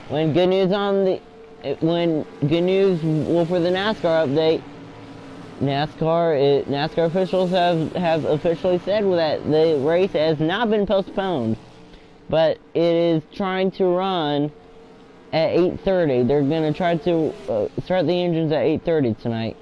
When good news well, for the NASCAR update, NASCAR officials have officially said that the race has not been postponed, but it is trying to run at 8:30. They're going to try to start the engines at 8:30 tonight.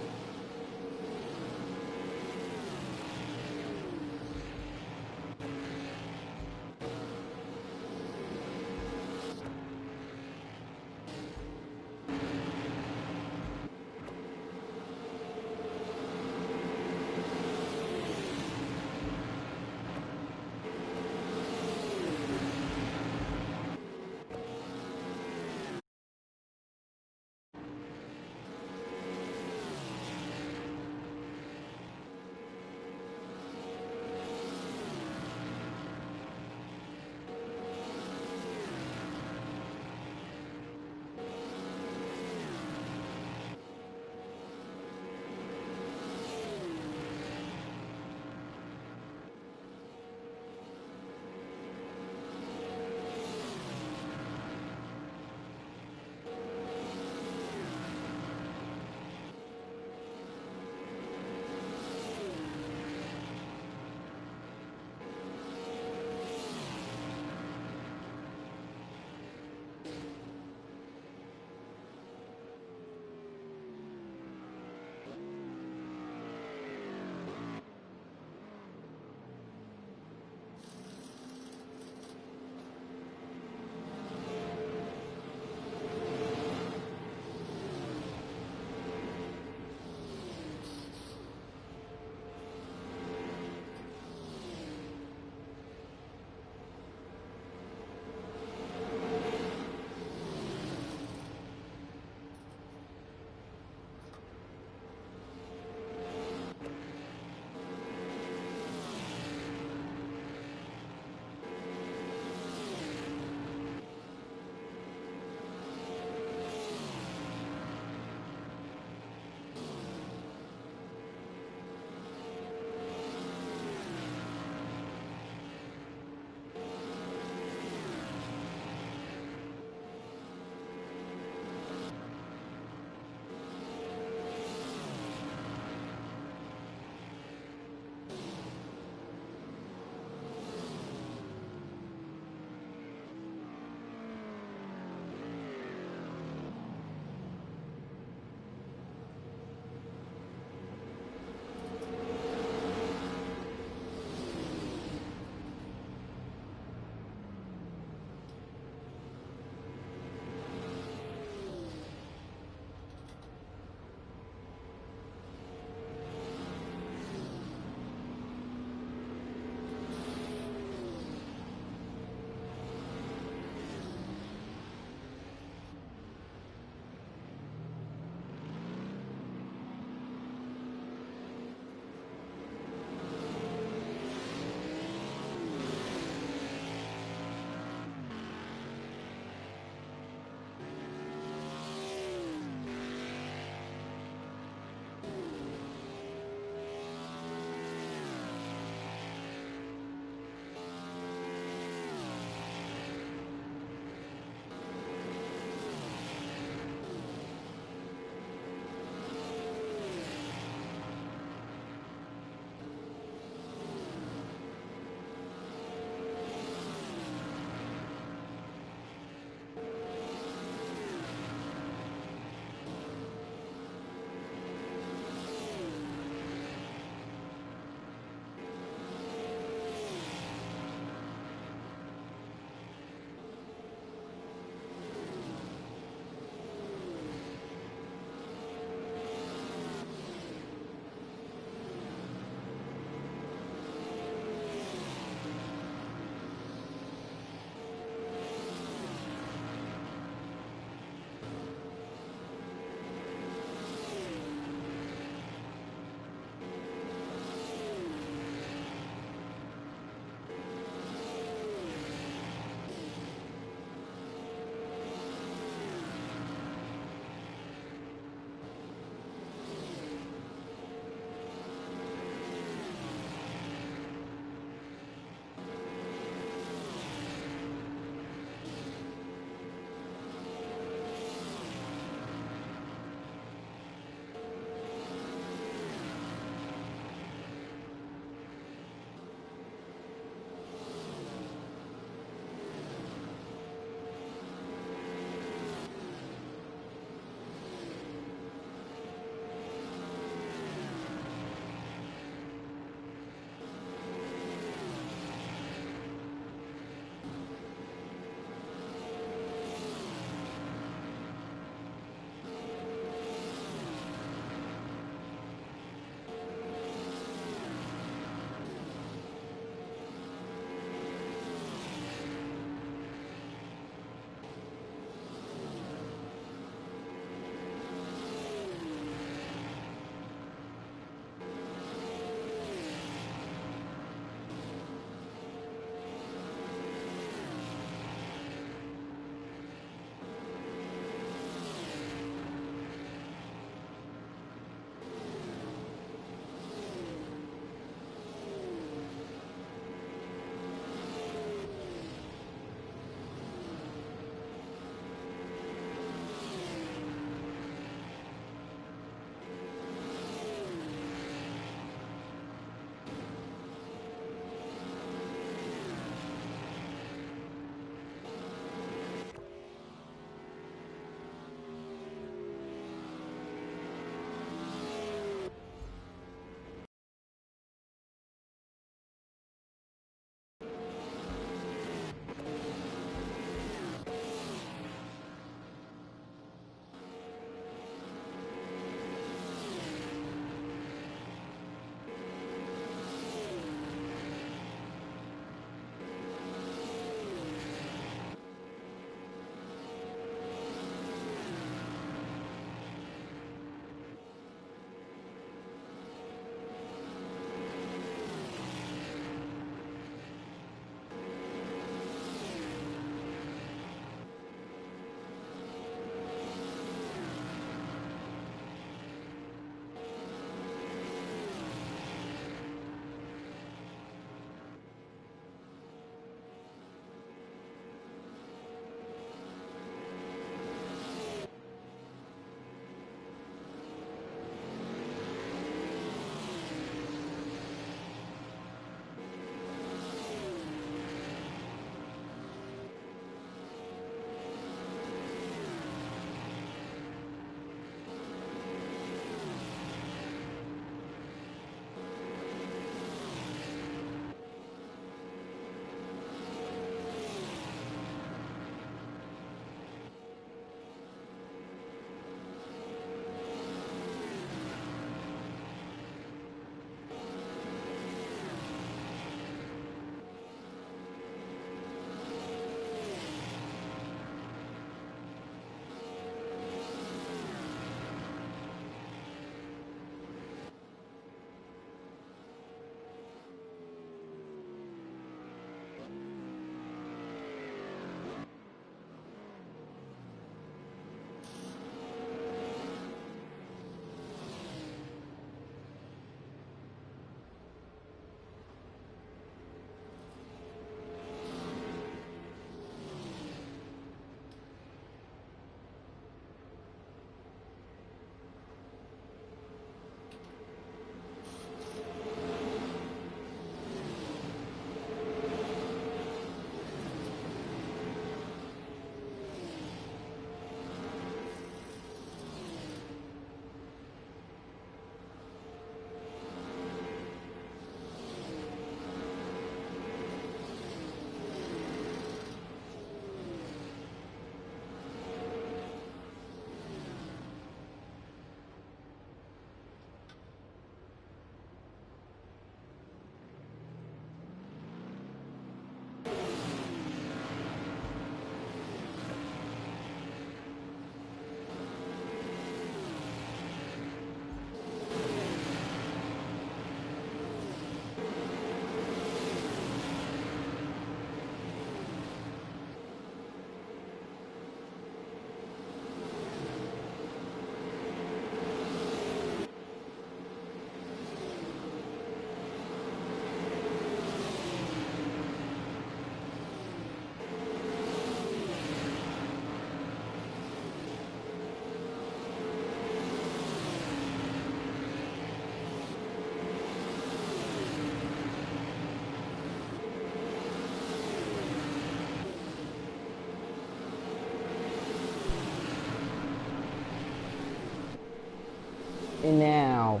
And now,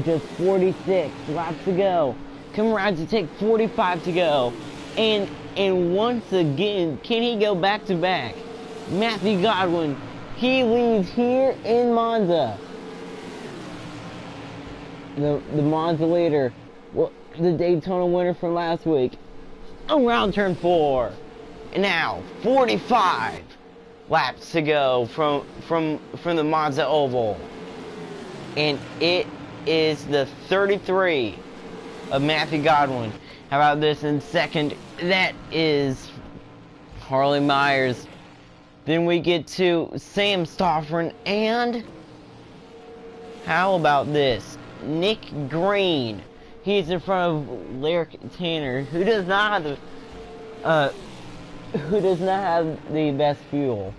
just 46 laps to go. Coming around to take 45 to go. And once again, can he go back to back? Matthew Godwin, he leads here in Monza. The Monza leader, well, the Daytona winner from last week, around turn 4. And now 45 laps to go from the Monza Oval. And it is the 33 of Matthew Godwin. How about this in second? That is Harley Myers. Then we get to Sam Stoffren, and how about this? Nick Green. He's in front of Lyric Tanner, who does not have the best fuel.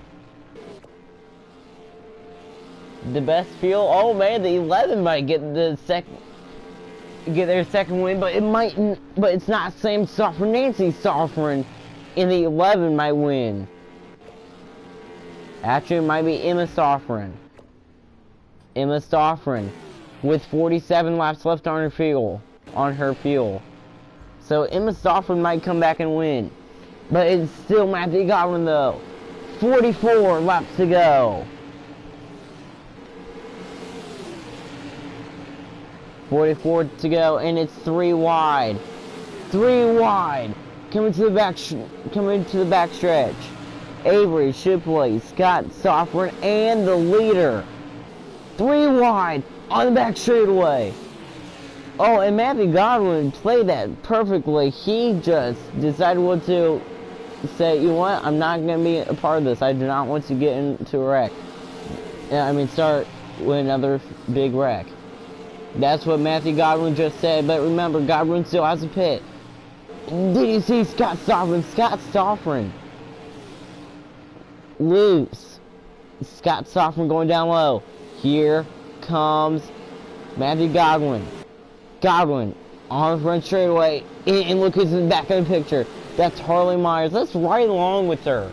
The best fuel? Oh man, the 11 might get their second win, but it's not Sam Stoffren. Nancy Stoffren in the 11 might win. Actually, it might be Emma Stoffren. Emma Stoffren with 47 laps left on her fuel. So Emma Stoffren might come back and win. But it's still Matthew Godwin though. 44 laps to go. 44 to go, and it's 3 wide. 3 wide. Coming to the back stretch. Avery, Shipley, Scott Stoffren, and the leader. 3 wide on the back straightaway. Oh, and Matthew Godwin played that perfectly. He just decided what to say. You know what? I'm not going to be a part of this. I do not want to get into a wreck. Start with another big wreck. That's what Matthew Godwin just said. But remember, Godwin still has a pit. Did you see Scott Stoffren? Scott Stoffren loose. Scott Stoffren going down low. Here comes Matthew Godwin. Godwin on the front straightaway. And look who's in the back of the picture. That's Harley Myers. Let's ride along with her.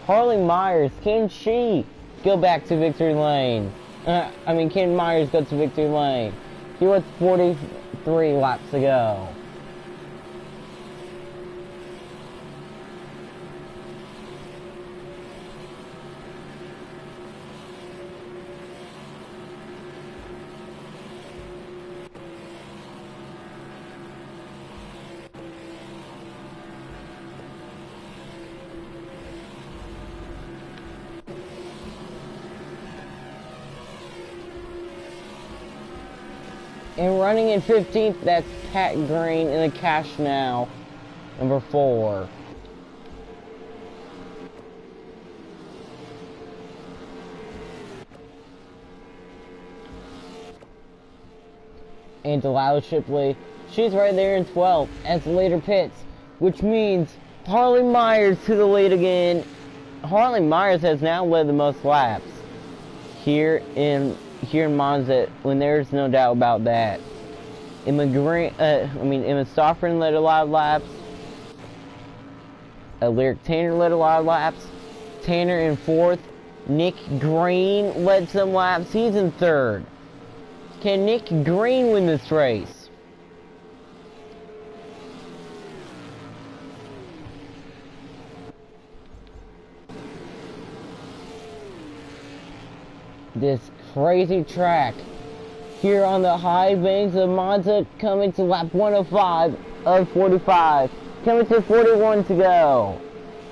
Harley Myers, can she go back to victory lane? Can Myers go to victory lane? Here with 43 laps to go. And running in 15th, that's Pat Green in the cash now, number 4. And Delilah Shipley, she's right there in 12th as the leader pits, which means Harley Myers to the lead again. Harley Myers has now led the most laps here in Monza, when there's no doubt about that. Emma Stoffren led a lot of laps. Lyric Tanner led a lot of laps. Tanner in 4th. Nick Green led some laps. He's in 3rd. Can Nick Green win this race? This crazy track here on the high banks of Monza, coming to lap 105 of 45, coming to 41 to go.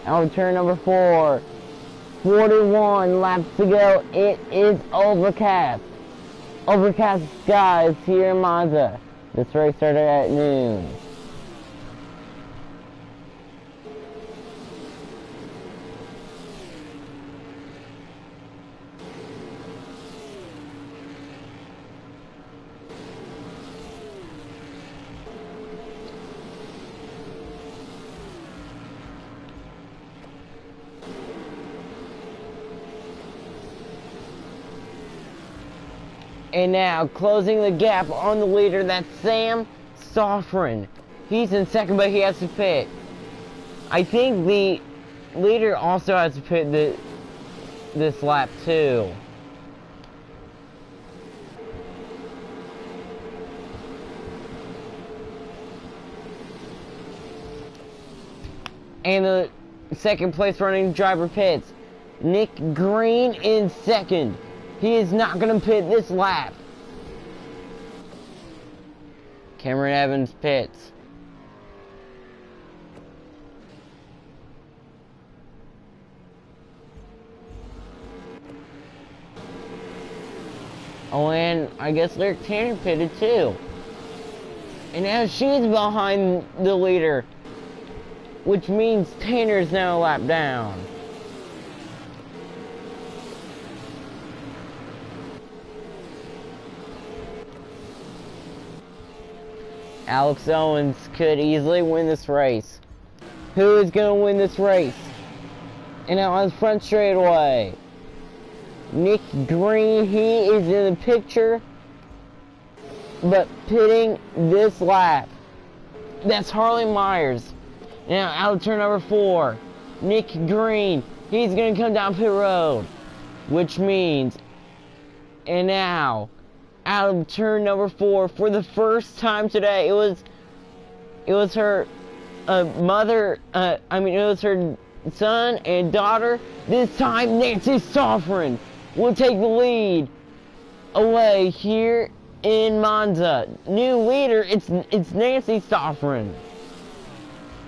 Our turn number 4, 41 laps to go. It is overcast skies here in Monza. This race started at noon. And now, closing the gap on the leader, that's Sam Stoffren. He's in 2nd, but he has to pit. I think the leader also has to pit this lap, too. And the second place running driver pits. Nick Green in second. He is not going to pit this lap. Cameron Evans pits. Oh, and I guess Lyric Tanner pitted too. And now she's behind the leader, which means Tanner's now a lap down. Alex Owens could easily win this race. Who is going to win this race? And now on the front straightaway, Nick Green, he is in the picture, but pitting this lap. That's Harley Myers. Now out of turn number 4, Nick Green, he's going to come down pit road, which means, and now out of turn number 4 for the first time today, it was her mother, it was her son and daughter. This time Nancy Soffren will take the lead away here in Monza. New leader, it's Nancy Soffren.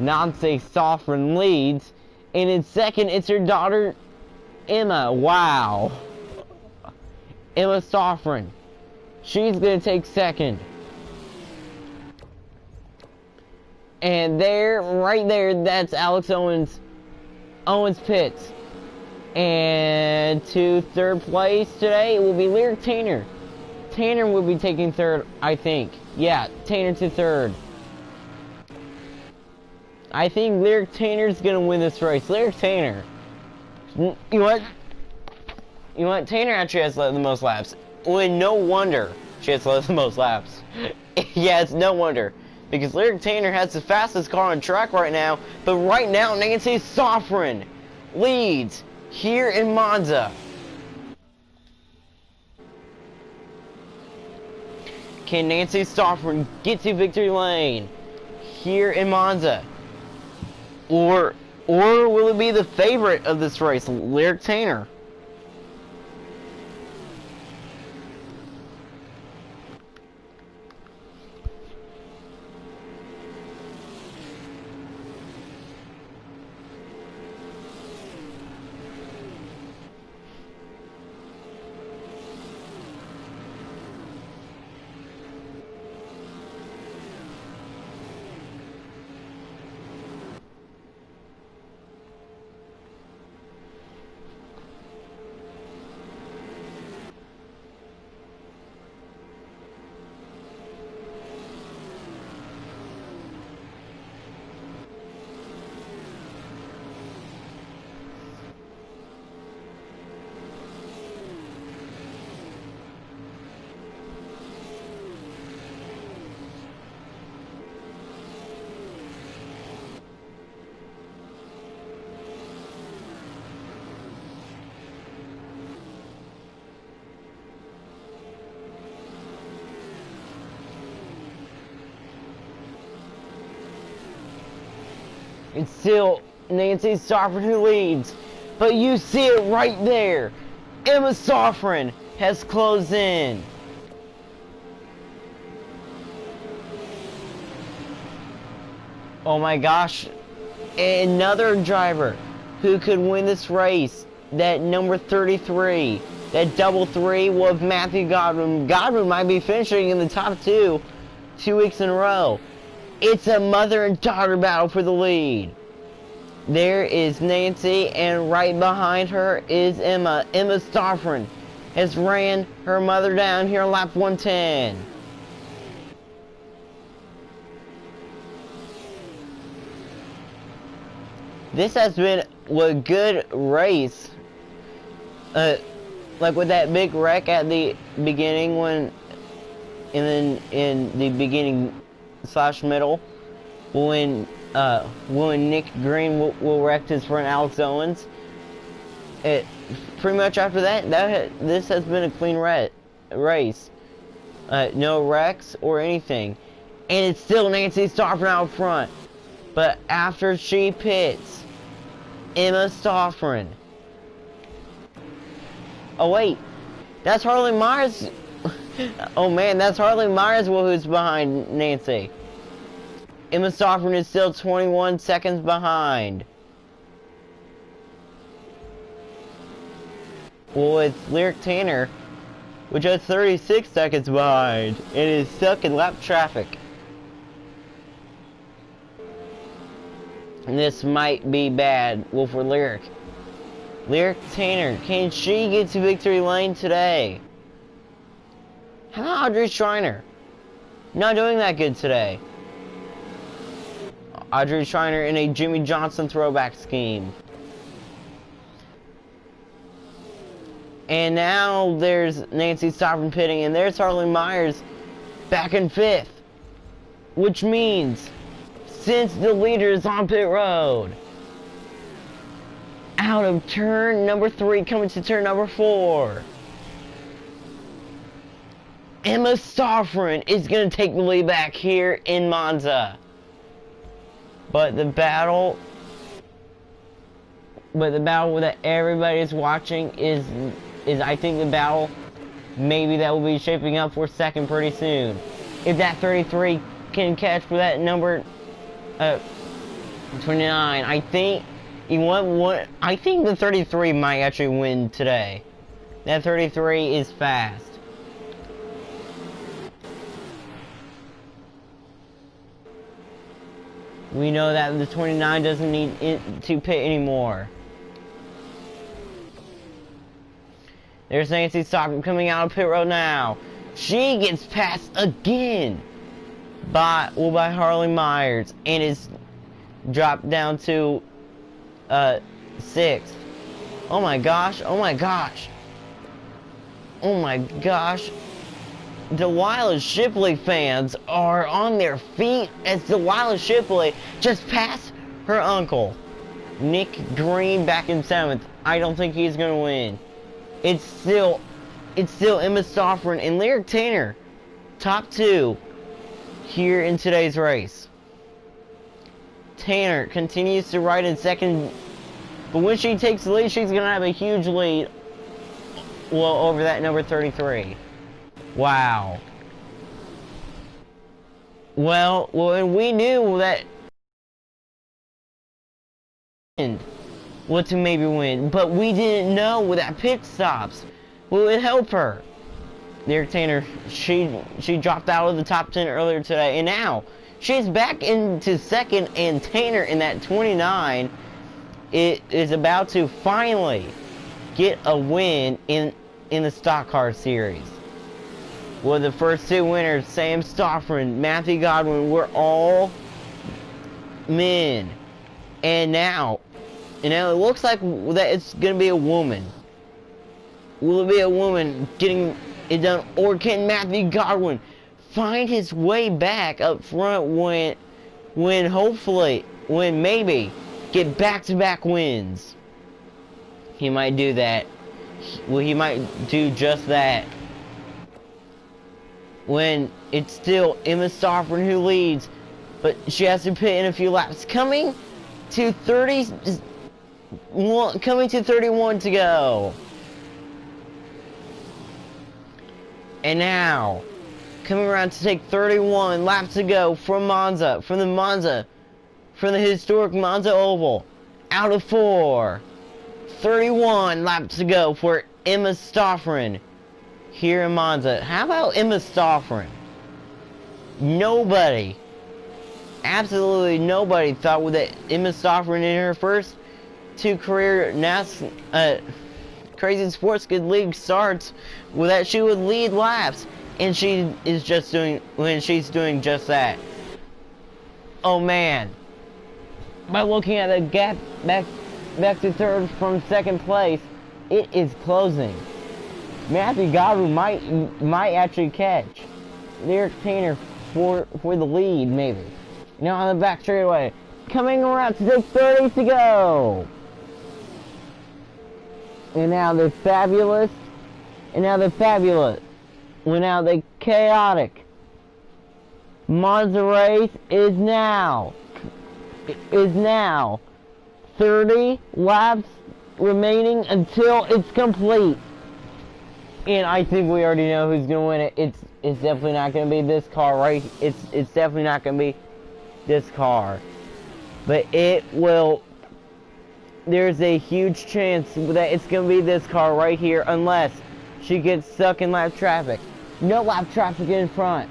Nancy Soffren leads, and in second it's her daughter Emma. Wow. Emma Soffren. She's going to take second. And there, right there, that's Alex Owens pits. And to third place today, it will be Lyric Tanner. Tanner will be taking third, I think. Yeah, Tanner to third. I think Lyric Tanner's going to win this race. Lyric Tanner. You know what? Tanner actually has the most laps. Well, no wonder she has the most laps. Yeah, it's no wonder. Because Lyric Tanner has the fastest car on track right now. But right now, Nancy Soffren leads here in Monza. Can Nancy Soffren get to victory lane here in Monza? Or will it be the favorite of this race, Lyric Tanner? It's still Nancy Soffren who leads. But you see it right there. Emma Soffren has closed in. Oh my gosh. Another driver who could win this race. That number 33. That double 3 was Matthew Godwin. Godwin might be finishing in the top 2 weeks in a row. It's a mother and daughter battle for the lead. There is Nancy, and right behind her is Emma. Emma Soffren has ran her mother down here on lap 110. This has been a good race. Like with that big wreck at the beginning and then in the beginning / middle, when Nick Green will wreck his friend Alex Owens. Pretty much after that, this has been a clean race. No wrecks or anything, and it's still Nancy Soffren out front. But after she pits, Emma Stoffren. Oh wait, that's Harley Myers. Oh man, that's Harley Myers who's behind Nancy. Emma Stoffren is still 21 seconds behind. Well, it's Lyric Tanner, which is 36 seconds behind, and is stuck in lap traffic. And this might be bad. Well, for Lyric. Lyric Tanner, can she get to victory lane today? How about Audrey Schreiner? Not doing that good today. Audrey Schreiner in a Jimmy Johnson throwback scheme. And now there's Nancy Stoffren pitting, and there's Harley Myers back in 5th. Which means, since the leader is on pit road, out of turn number 3, coming to turn number 4, Emma Stoffren is going to take the lead back here in Monza. But the battle that everybody is watching is I think the battle maybe that will be shaping up for second pretty soon. If that 33 can catch for that number 29, I think I think the 33 might actually win today. That 33 is fast. We know that the 29 doesn't need to pit anymore. There's Nancy Stockton coming out of pit road now. She gets passed again by Harley Myers and is dropped down to 6th. Oh my gosh! Oh my gosh! Oh my gosh! Delilah Shipley fans are on their feet as Delilah Shipley just passed her uncle, Nick Green, back in 7th. I don't think he's gonna win. It's still Emma Stoffren and Lyric Tanner, top 2 here in today's race. Tanner continues to ride in 2nd, but when she takes the lead, she's gonna have a huge lead, well, over that number 33. Wow. Well, and we knew that what to maybe win, but we didn't know with that pit stops will it help her. Lyric Tanner, she dropped out of the top 10 earlier today, and now she's back into 2nd, and Tanner in that 29 is about to finally get a win in the stock car series. Well, the first 2 winners, Sam Stoffren, Matthew Godwin, were all men. And now it looks like that it's going to be a woman. Will it be a woman getting it done? Or can Matthew Godwin find his way back up front when maybe get back-to-back wins? He might do that. Well, he might do just that. When it's still Emma Stoffren who leads, but she has to pit in a few laps. Coming to 31 to go. And now, coming around to take 31 laps to go from the historic Monza Oval, out of 4. 31 laps to go for Emma Stoffren here in Monza. How about Emma Stoffren? Nobody, absolutely nobody thought with that Emma Stoffren in her first 2 career Crazy Sports Kid League starts with that she would lead laps, and she's doing just that. Oh man. By looking at the gap back to 3rd from 2nd place, it is closing. Matthew Godwin might actually catch Lyric Tanner for the lead, maybe. Now on the back straightaway, coming around to take 30 to go. And now the fabulous, well, now the chaotic Monza race is now is now 30 laps remaining until it's complete. And I think we already know who's gonna win it. It's definitely not gonna be this car, right? It's definitely not gonna be this car. But it will. There's a huge chance that it's gonna be this car right here, unless she gets stuck in lap traffic. No lap traffic in front.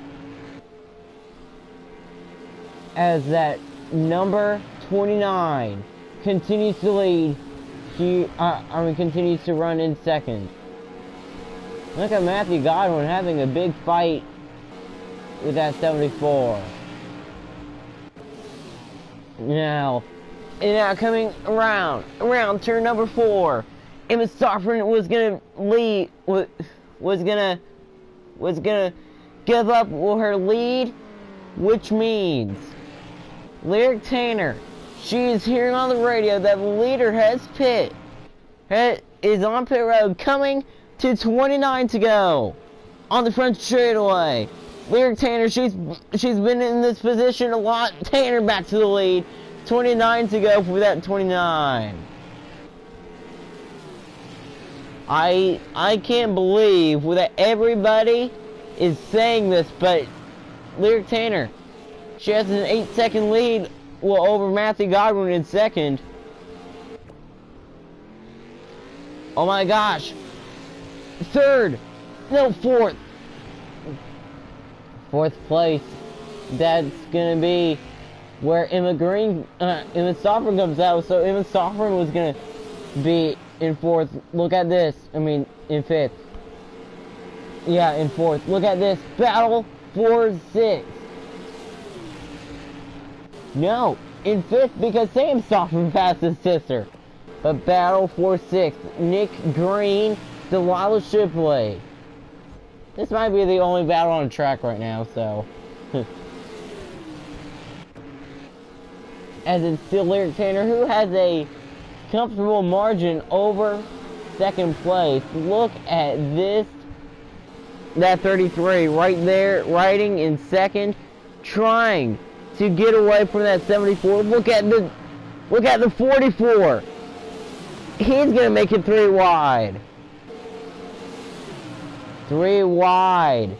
As that number 29 continues to lead. Continues to run in second. Look at Matthew Godwin having a big fight with that 74. Now coming around turn number 4, Emma Stoffren was gonna lead, was gonna give up her lead, which means Lyric Tanner, she is hearing on the radio that the leader is on pit road, coming to 29 to go on the front straightaway. Lyric Tanner, she's been in this position a lot. Tanner back to the lead. 29 to go for that 29. I can't believe that everybody is saying this, but Lyric Tanner, she has an 8-second lead, over Matthew Godwin in second. Oh my gosh. Third. No, fourth. Fourth place. That's gonna be where Emma Stoffren comes out. So Emma Stoffren was gonna be in fourth. Look at this. I mean, in fifth. Yeah, in fourth. Look at this. Battle for 6. No, in fifth because Sam Stoffren passed his sister. But battle for 6. Nick Green, Delilah Shipley. This might be the only battle on the track right now, so. As it's still Lyric Tanner, who has a comfortable margin over second place. Look at this. That 33 right there, riding in second, trying to get away from that 74. Look at the 44. He's gonna make it 3 wide. 3 wide.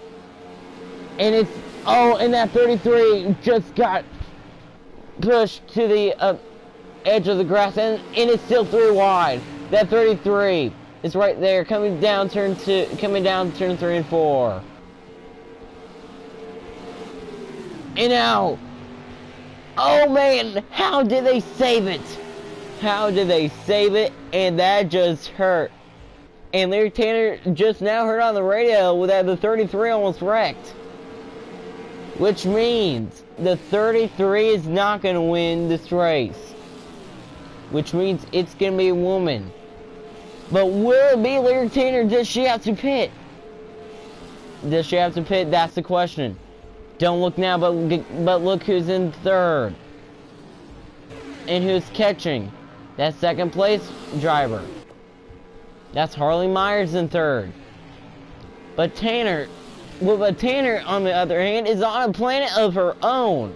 And it's, and that 33 just got pushed to the edge of the grass, and it's still 3 wide. That 33 is right there, coming down turn 3 and 4. And now, oh man, how did they save it? How did they save it? And that just hurt. And Lyric Tanner just now heard on the radio that the 33 almost wrecked. Which means the 33 is not going to win this race. Which means it's going to be a woman. But will it be Lyric Tanner? Does she have to pit? Does she have to pit? That's the question. Don't look now, but look who's in third. And who's catching. That second place driver. That's Harley Myers in third. But Tanner, on the other hand, is on a planet of her own.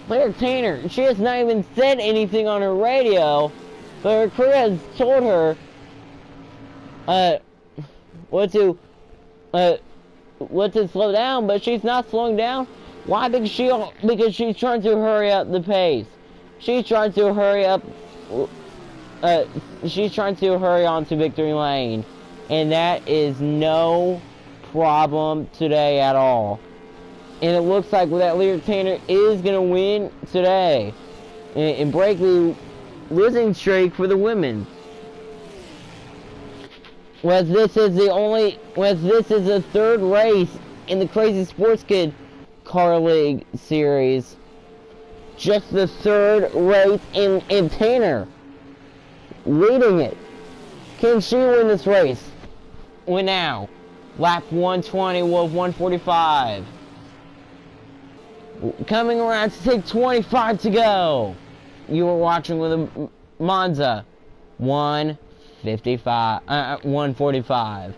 Lyric Tanner, she has not even said anything on her radio, but her crew has told her what to slow down, but she's not slowing down. Why? Because she's trying to hurry up the pace. She's trying to hurry up. She's trying to hurry on to victory lane, and that is no problem today at all. And it looks like that Lyric Tanner is gonna win today and break the losing streak for the women. Whereas this is the third race in the Crazy Sports Kid Car League series. Just the third race in Tanner leading it. Can she win this race? Win now. Lap 120 with 145. Coming around to take 25 to go. You were watching with a Monza 145.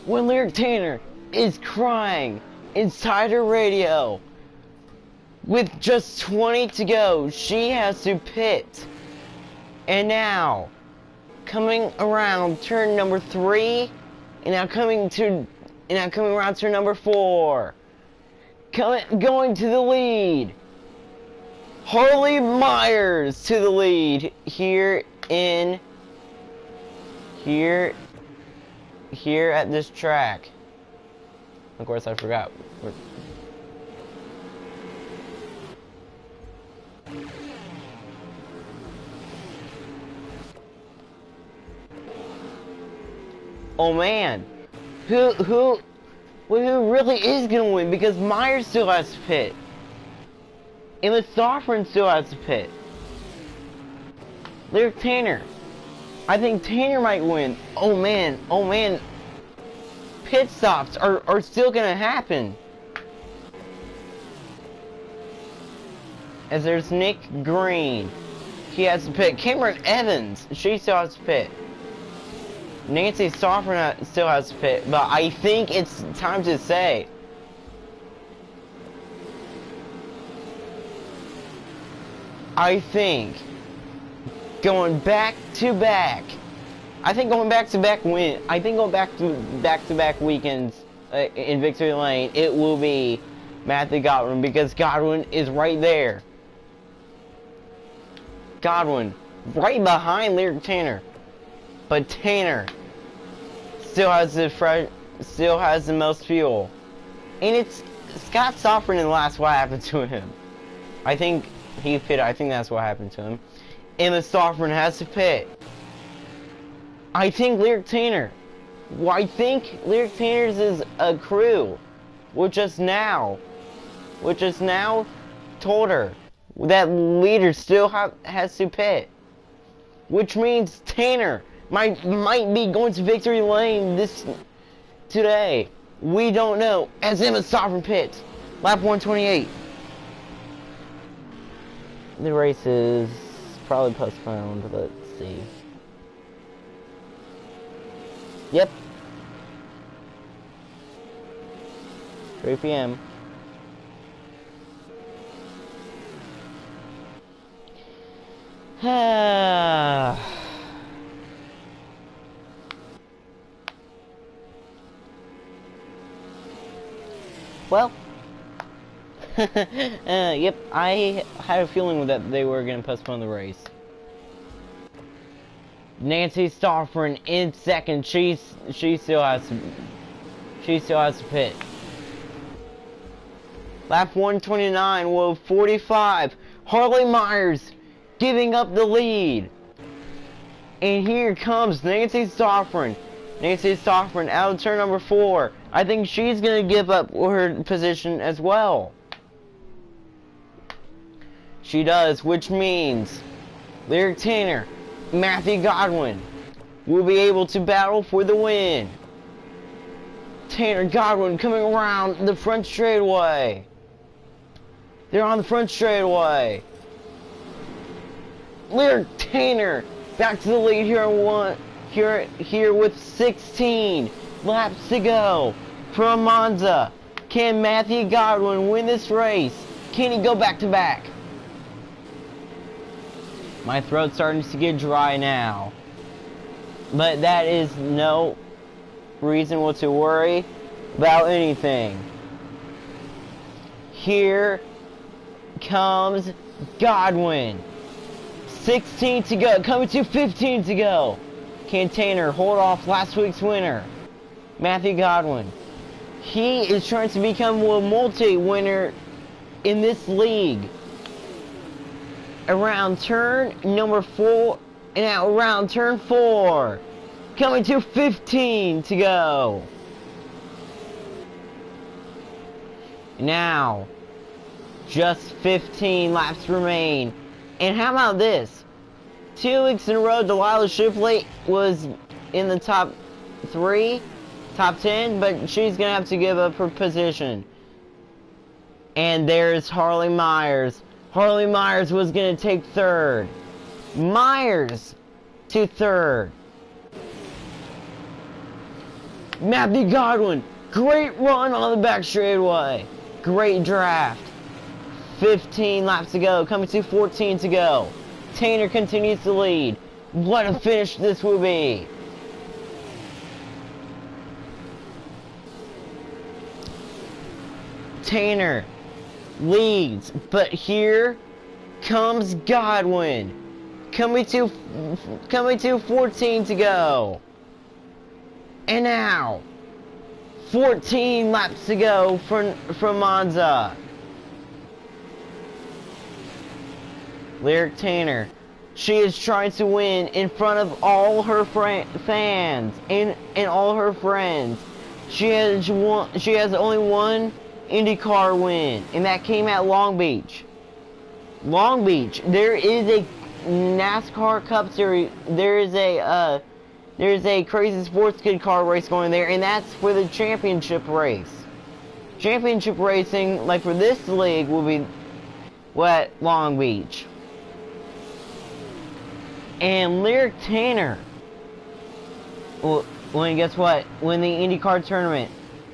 when Lyric Tanner is crying inside her radio. With just 20 to go, she has to pit. And now, coming around turn number 3, and now coming around turn number 4. Going to the lead. Harley Myers to the lead here at this track. Of course, I forgot. Oh man, who really is gonna win? Because Myers still has to pit, and the Sovereign still has to pit. Lyric Tanner, I think Tanner might win. Oh man, pit stops are still gonna happen. As there's Nick Green, he has to pit. Cameron Evans, she still has to pit. Nancy Sovereign still has to pit, but I think it's time to say. I think going back to back weekends in Victory Lane, it will be Matthew Godwin, because Godwin is right there. Godwin right behind Lyric Tanner. But Tanner still has the most fuel. And it's Scott Sovereign in the last. What happened to him? I think he pitted. I think that's what happened to him. And the Sovereign has to pit. I think Lyric Tanner. Well, I think Lyric Tanner's is a crew. Which just now told her that leader still has to pit. Which means Tanner might be going to Victory Lane today. We don't know. As Emma Sovereign pits. Lap 128. The race is probably postponed. Let's see. Yep. 3 p.m. Well, yep, I had a feeling that they were going to postpone the race. Nancy Sovereign in second. She still has to pit. Lap 129, well, 45. Harley Myers giving up the lead. And here comes Nancy Sovereign. Nancy Sovereign out of turn number 4. I think she's going to give up her position as well. She does, which means Lyric Tanner, Matthew Godwin will be able to battle for the win. Tanner, Godwin coming around the front straightaway. They're on the front straightaway. Lyric Tanner back to the lead here with 16 laps to go from Monza. Can Matthew Godwin win this race? Can he go back to back? My throat's starting to get dry now, but that is no reason to worry about anything. Here comes Godwin. 16 to go, coming to 15 to go. Can Tanner hold off last week's winner, Matthew Godwin? He is trying to become a multi-winner in this league. Around turn number 4, and now around turn 4. Coming to 15 to go. Now, just 15 laps remain. And how about this? 2 weeks in a row, Delilah Shipley was in the top 3, top 10, but she's going to have to give up her position. And there's Harley Myers. Harley Myers was going to take 3rd. Myers to 3rd. Matthew Godwin, great run on the back straightaway. Great draft. 15 laps to go, coming to 14 to go. Tanner continues to lead. What a finish this will be. Tanner leads, but here comes Godwin. Coming to 14 to go. And now 14 laps to go from Monza. Lyric Tanner, she is trying to win in front of all her fans and all her friends. She has only one IndyCar win, and that came at Long Beach. Long Beach. There is a NASCAR Cup Series. There is a Crazy Sports Kid Car race going there, and that's for the championship race. Championship racing, like for this league, will be at Long Beach. And Lyric Tanner, well, guess what? Win the IndyCar tournament.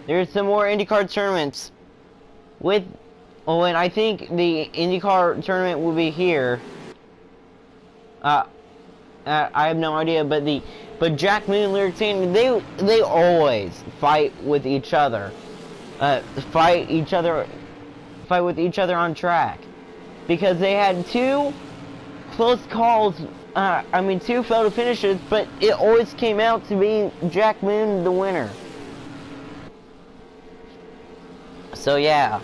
There's some more IndyCar tournaments with, and I think the IndyCar tournament will be here. I have no idea, but Jack Moon and Lyric Tanner, they always fight with each other. Fight with each other on track, because they had two close calls. Two photo finishes, but it always came out to be Jack Moon the winner. So yeah.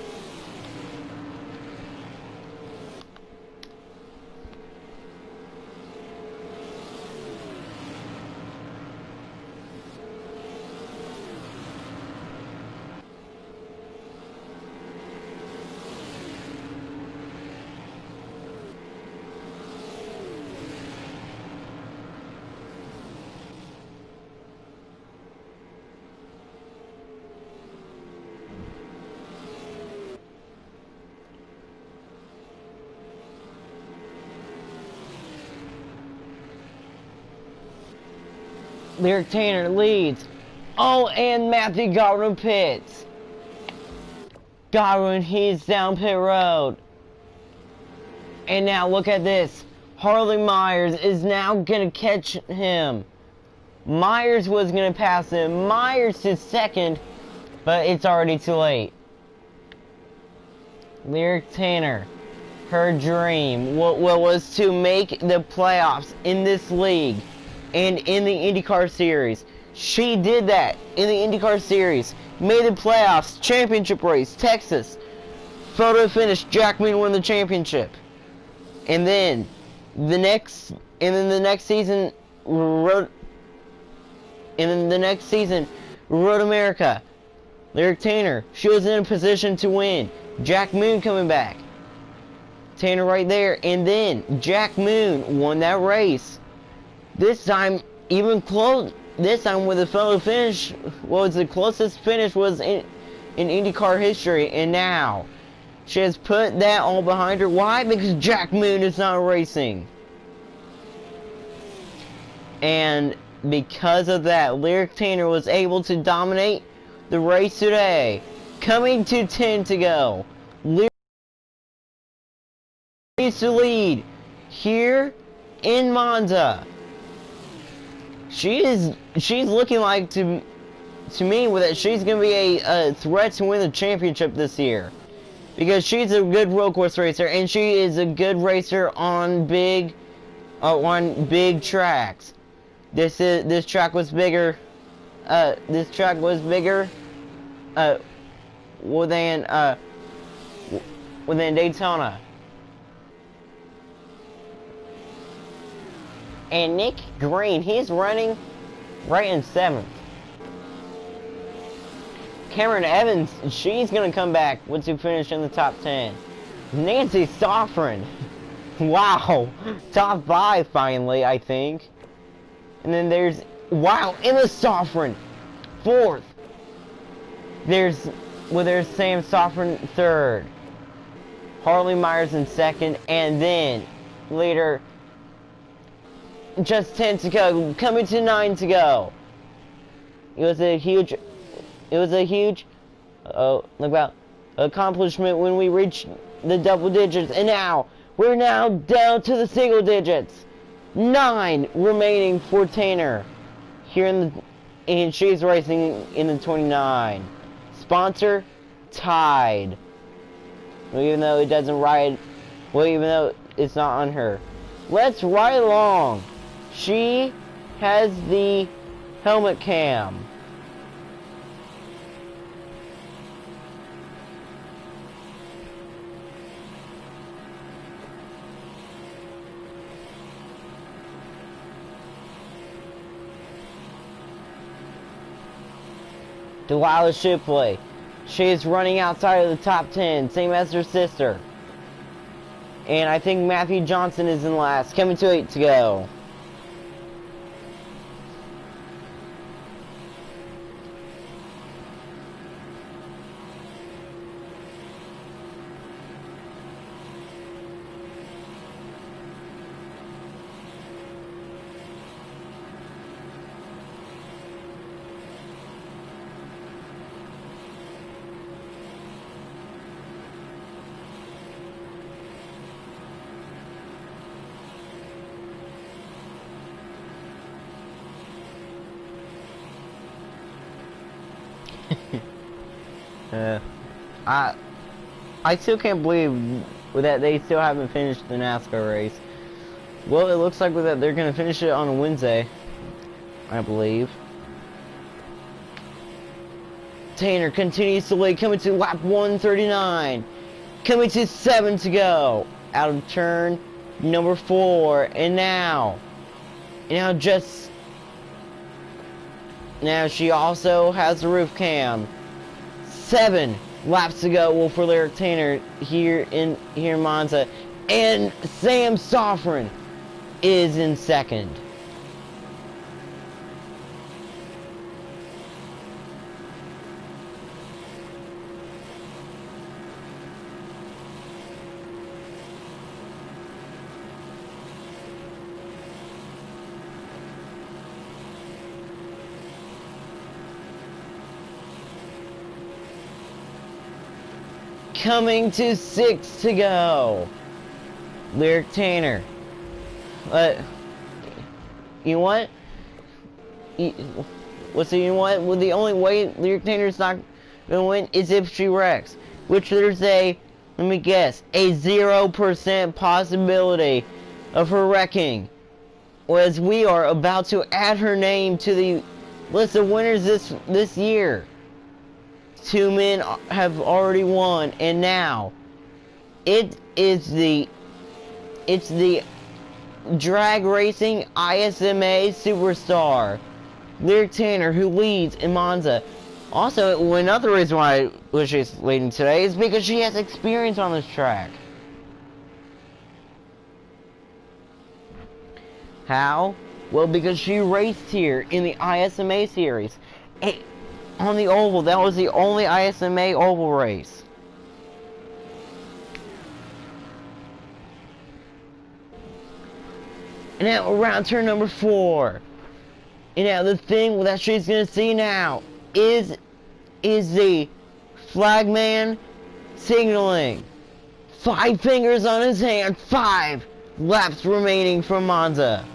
Lyric Tanner leads. Oh, and Matthew Godwin pits. Godwin, he's down pit road. And now look at this. Harley Myers is now going to catch him. Myers was going to pass him. Myers is second, but it's already too late. Lyric Tanner, her dream was to make the playoffs in this league and in the IndyCar Series. She did that in the IndyCar Series. Made the playoffs, championship race, Texas. Photo finish, Jack Moon won the championship. And then the next season, Road America. Lyric Tanner, she was in a position to win. Jack Moon coming back. Tanner right there, and then Jack Moon won that race. This time, even close. This time with a photo finish, was the closest finish was in IndyCar history, and now she has put that all behind her. Why? Because Jack Moon is not racing. And because of that, Lyric Tanner was able to dominate the race today. Coming to 10 to go. Lyric needs to lead here in Monza. She's looking like to me that she's going to be a threat to win the championship this year, because she's a good road course racer and she is a good racer on big tracks. This track was bigger. This track was bigger than Daytona. And Nick Green, he's running right in 7th. Cameron Evans, she's going to come back to finish in the top 10. Nancy Soffren, wow, top 5 finally, I think. And then there's, wow, Emma Soffren, 4th. There's Sam Soffren 3rd. Harley Myers in 2nd, and then later, just 10 to go, coming to 9 to go. It was a huge accomplishment when we reached the double digits, and now we're now down to the single digits. 9 remaining for Tanner here and she's racing in the 29. Sponsor tied. Even though it doesn't ride, even though it's not on her. Let's ride along. She has the helmet cam. Delilah Shipley. She is running outside of the top 10, same as her sister. And I think Matthew Johnson is in last, coming to 8 to go. I still can't believe that they still haven't finished the NASCAR race. Well, it looks like that they're going to finish it on a Wednesday, I believe. Tanner continues to lead, coming to lap 139. Coming to 7 to go. Out of turn number 4. And now she also has the roof cam. 7 laps to go for Lyric Tanner here in Monza, and Sam Soffren is in second. Coming to 6 to go. Lyric Tanner. You know what? You know what? Well, the only way Lyric Tanner's not gonna win is if she wrecks. Which there's let me guess, a 0% possibility of her wrecking. Whereas we are about to add her name to the list of winners this year. 2 men have already won, and now it's the drag racing ISMA superstar Lyric Tanner who leads in Monza. Also, another reason why she's leading today is because she has experience on this track. How? Well, because she raced here in the ISMA series. On the oval, that was the only ISMA oval race. And now around turn number 4. And now the thing that she's gonna see now is the flagman signaling. 5 fingers on his hand, 5 laps remaining for Monza.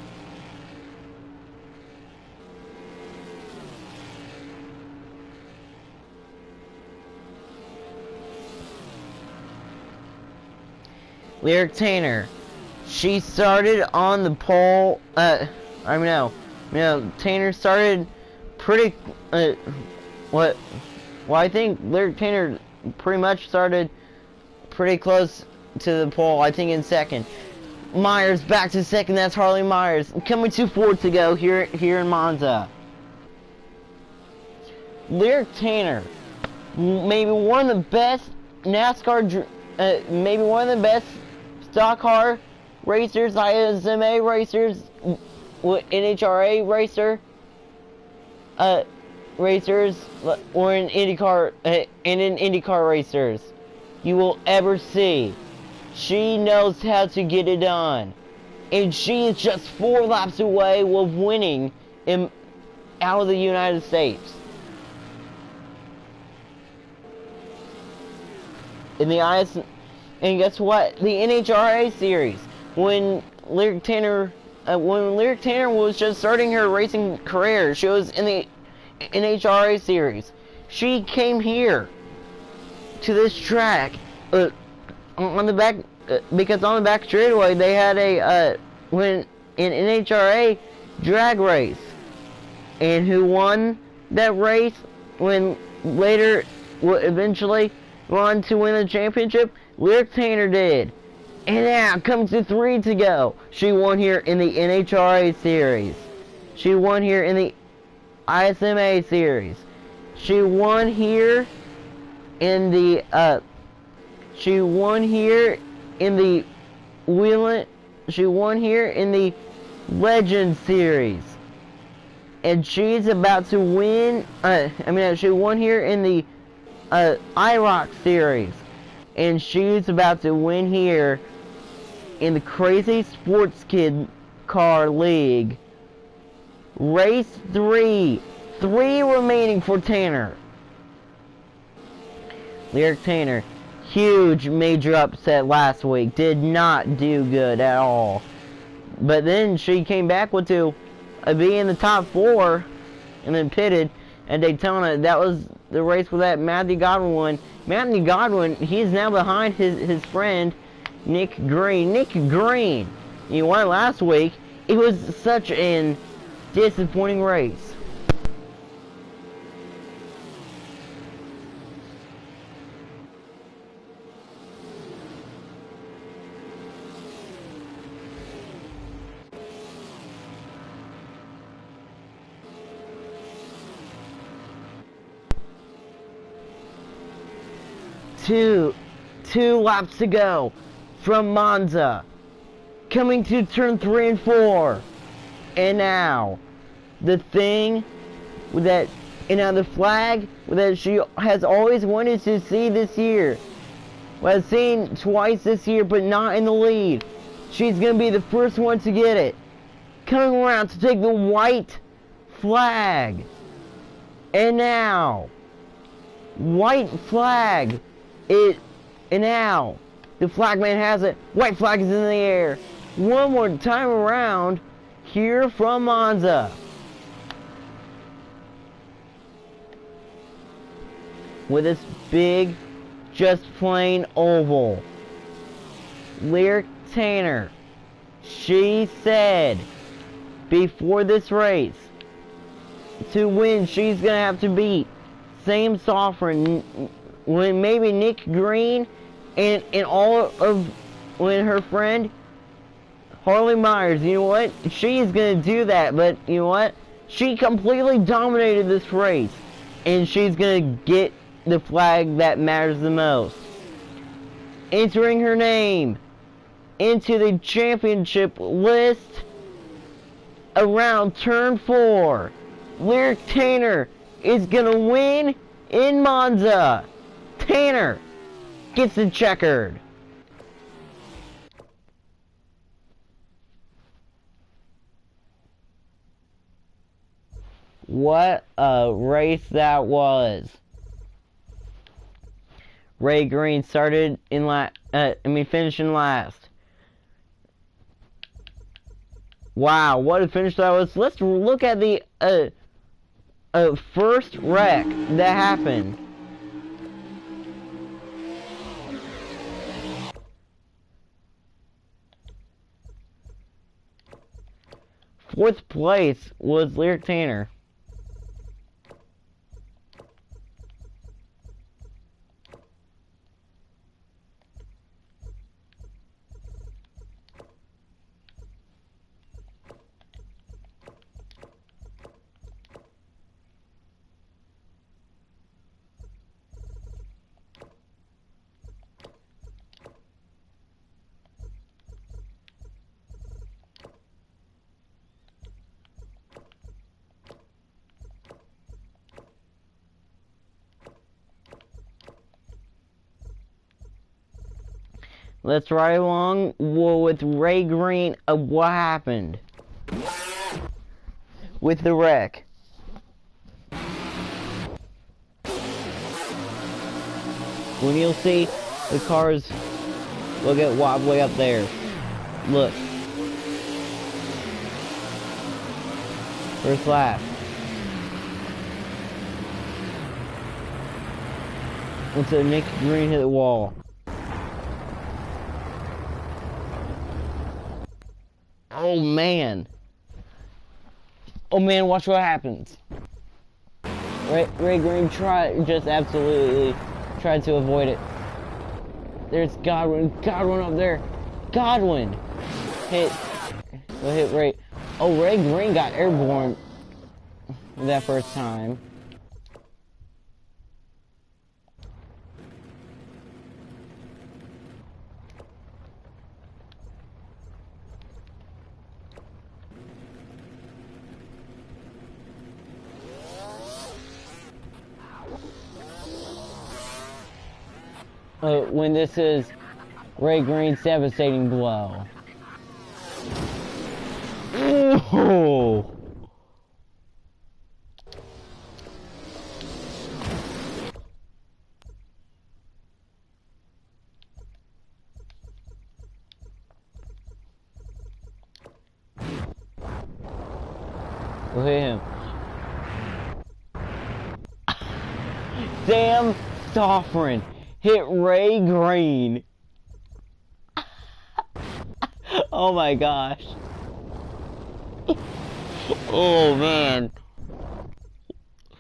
Lyric Tanner, she started on the pole. Tanner started pretty. Well, I think Lyric Tanner pretty much started pretty close to the pole. I think in second. Myers back to second. That's Harley Myers coming to 4 to go here in Monza. Lyric Tanner, maybe one of the best NASCAR, maybe one of the best stock car racers, ISMA racers, NHRA racers, or in IndyCar racers you will ever see. She knows how to get it done, and she is just 4 laps away of winning in out of the United States. In the and guess what? The NHRA series, when Lyric Tanner was just starting her racing career, she was in the NHRA series. She came here to this track on the back because on the back straightaway they had a when an NHRA drag race, and who won that race when later eventually won to win the championship? Lyric Tanner did. And now comes to 3 to go. She won here in the NHRA series. She won here in the ISMA series. She won here in the she won here in the she won here in the Legend series. And she's about to win she won here in the IROC series. And she's about to win here in the Crazy Sports Kid Car League. Race 3. 3 remaining for Tanner. Lyric Tanner, huge major upset last week. Did not do good at all. But then she came back to be in the top 4 and then pitted at Daytona. That was the race where that Matthew Godwin won. Matthew Godwin, he's now behind his friend Nick Green. Nick Green, he won last week. It was such a disappointing race. Two laps to go from Monza, coming to turn 3 and 4, and now the flag that she has always wanted to see this year, was seen twice this year, but not in the lead. She's gonna be the first one to get it, coming around to take the white flag, and now white flag. And now, the flagman has it. White flag is in the air. One more time around here from Monza. With this big, just plain oval. Lyric Tanner, she said before this race, to win, she's going to have to beat Sam Soffren, when maybe Nick Green, and all of when her friend Harley Myers. You know what? She's gonna do that, but you know what? She completely dominated this race, and she's gonna get the flag that matters the most. Entering her name into the championship list around turn 4. Lyric Tanner is gonna win in Monza. Tanner gets it checkered. What a race that was. Ray Green started in finishing last. Wow, what a finish that was. Let's look at the first wreck that happened. Fourth place was Lyric Tanner. Let's ride along with Ray Green of what happened with the wreck. When you'll see the cars, look at wobbly up there. Look. First lap. Until Nick Green hit the wall. Oh man. Oh man, watch what happens. Ray Green just absolutely tried to avoid it. There's Godwin. Godwin up there. Godwin hit Ray. Oh, Ray Green got airborne that first time. When this is Ray Green's devastating blow. Ooh. We'll hit him. Sam Stoffren hit Ray Green. Oh my gosh. Oh man.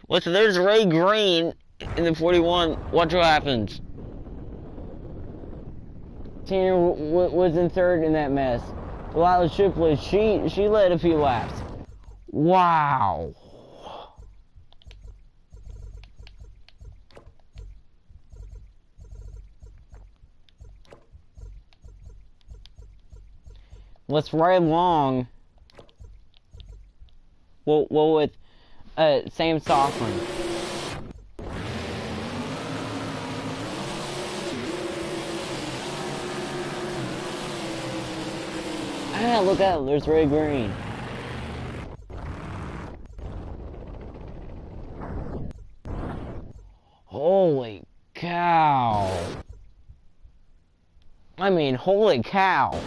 Listen, there's Ray Green in the 41. Watch what happens. Tanner was in third in that mess. Lila Shipley, she led a few laps. Wow. Let's ride along. Well, with Sam Stoffren. Ah, look out! There's Ray Green. Holy cow! I mean, holy cow!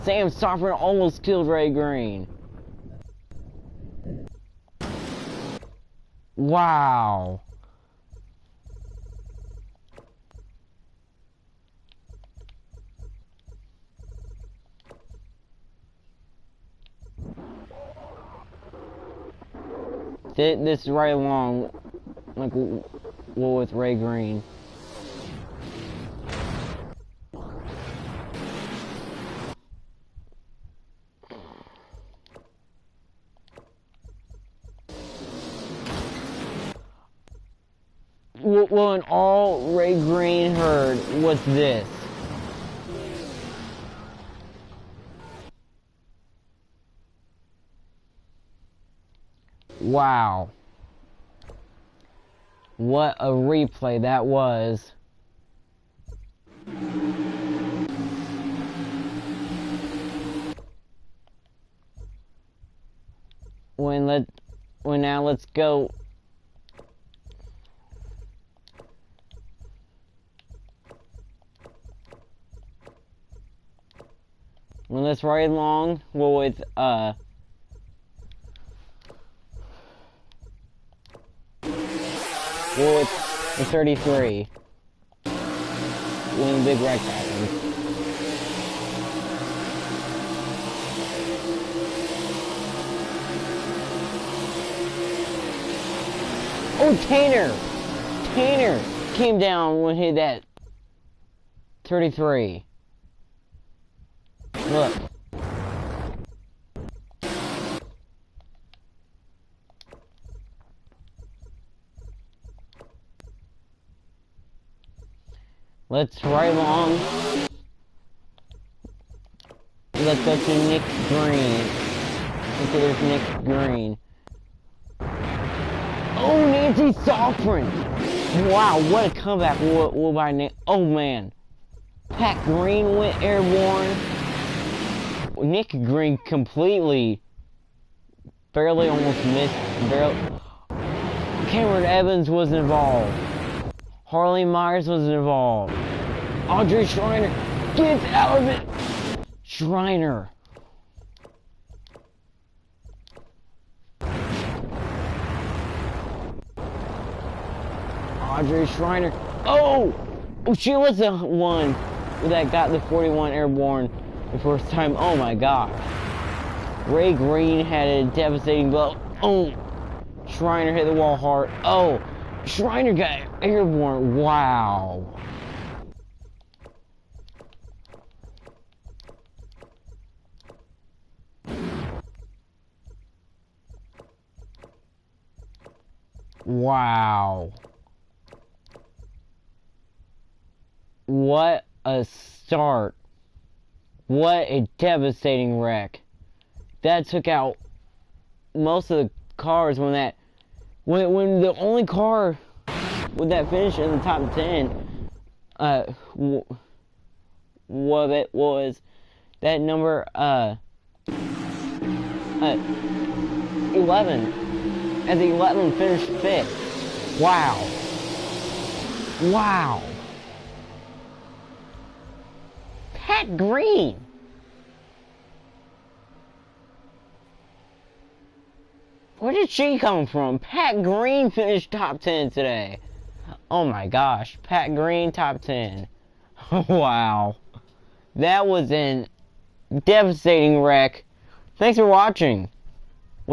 Sam Stoffren almost killed Ray Green. Wow. This is right along, like, with Ray Green. Well, and all Ray Green heard was this. Wow. What a replay that was. Now let's go. Well, let's ride along. Well, with the 33. When the big wreck happens. Oh, Tanner came down when he hit that 33. Look. Let's ride along. Let's go to Nick Green. Okay, there's Nick Green. Oh, Nancy Stoffren! Wow, what a comeback by Nick. Oh, man. Pat Green went airborne. Nick Green completely, barely almost missed. Cameron Evans wasn't involved. Harley Myers wasn't involved. Audrey Schreiner gets out of it. Schreiner. Audrey Schreiner. Oh! She was the one that got the 41 airborne the first time. Oh my gosh. Ray Green had a devastating blow. Oh! Schreiner hit the wall hard. Oh! Schreiner got airborne. Wow. Wow. What a start. What a devastating wreck. That took out most of the cars when the only car with that finish in the top 10 was that number 11, and the 11 finished 5th. Wow. Pat Green. Where did she come from? Pat Green finished top 10 today. Oh my gosh. Pat Green top 10. Wow. That was a devastating wreck. Thanks for watching.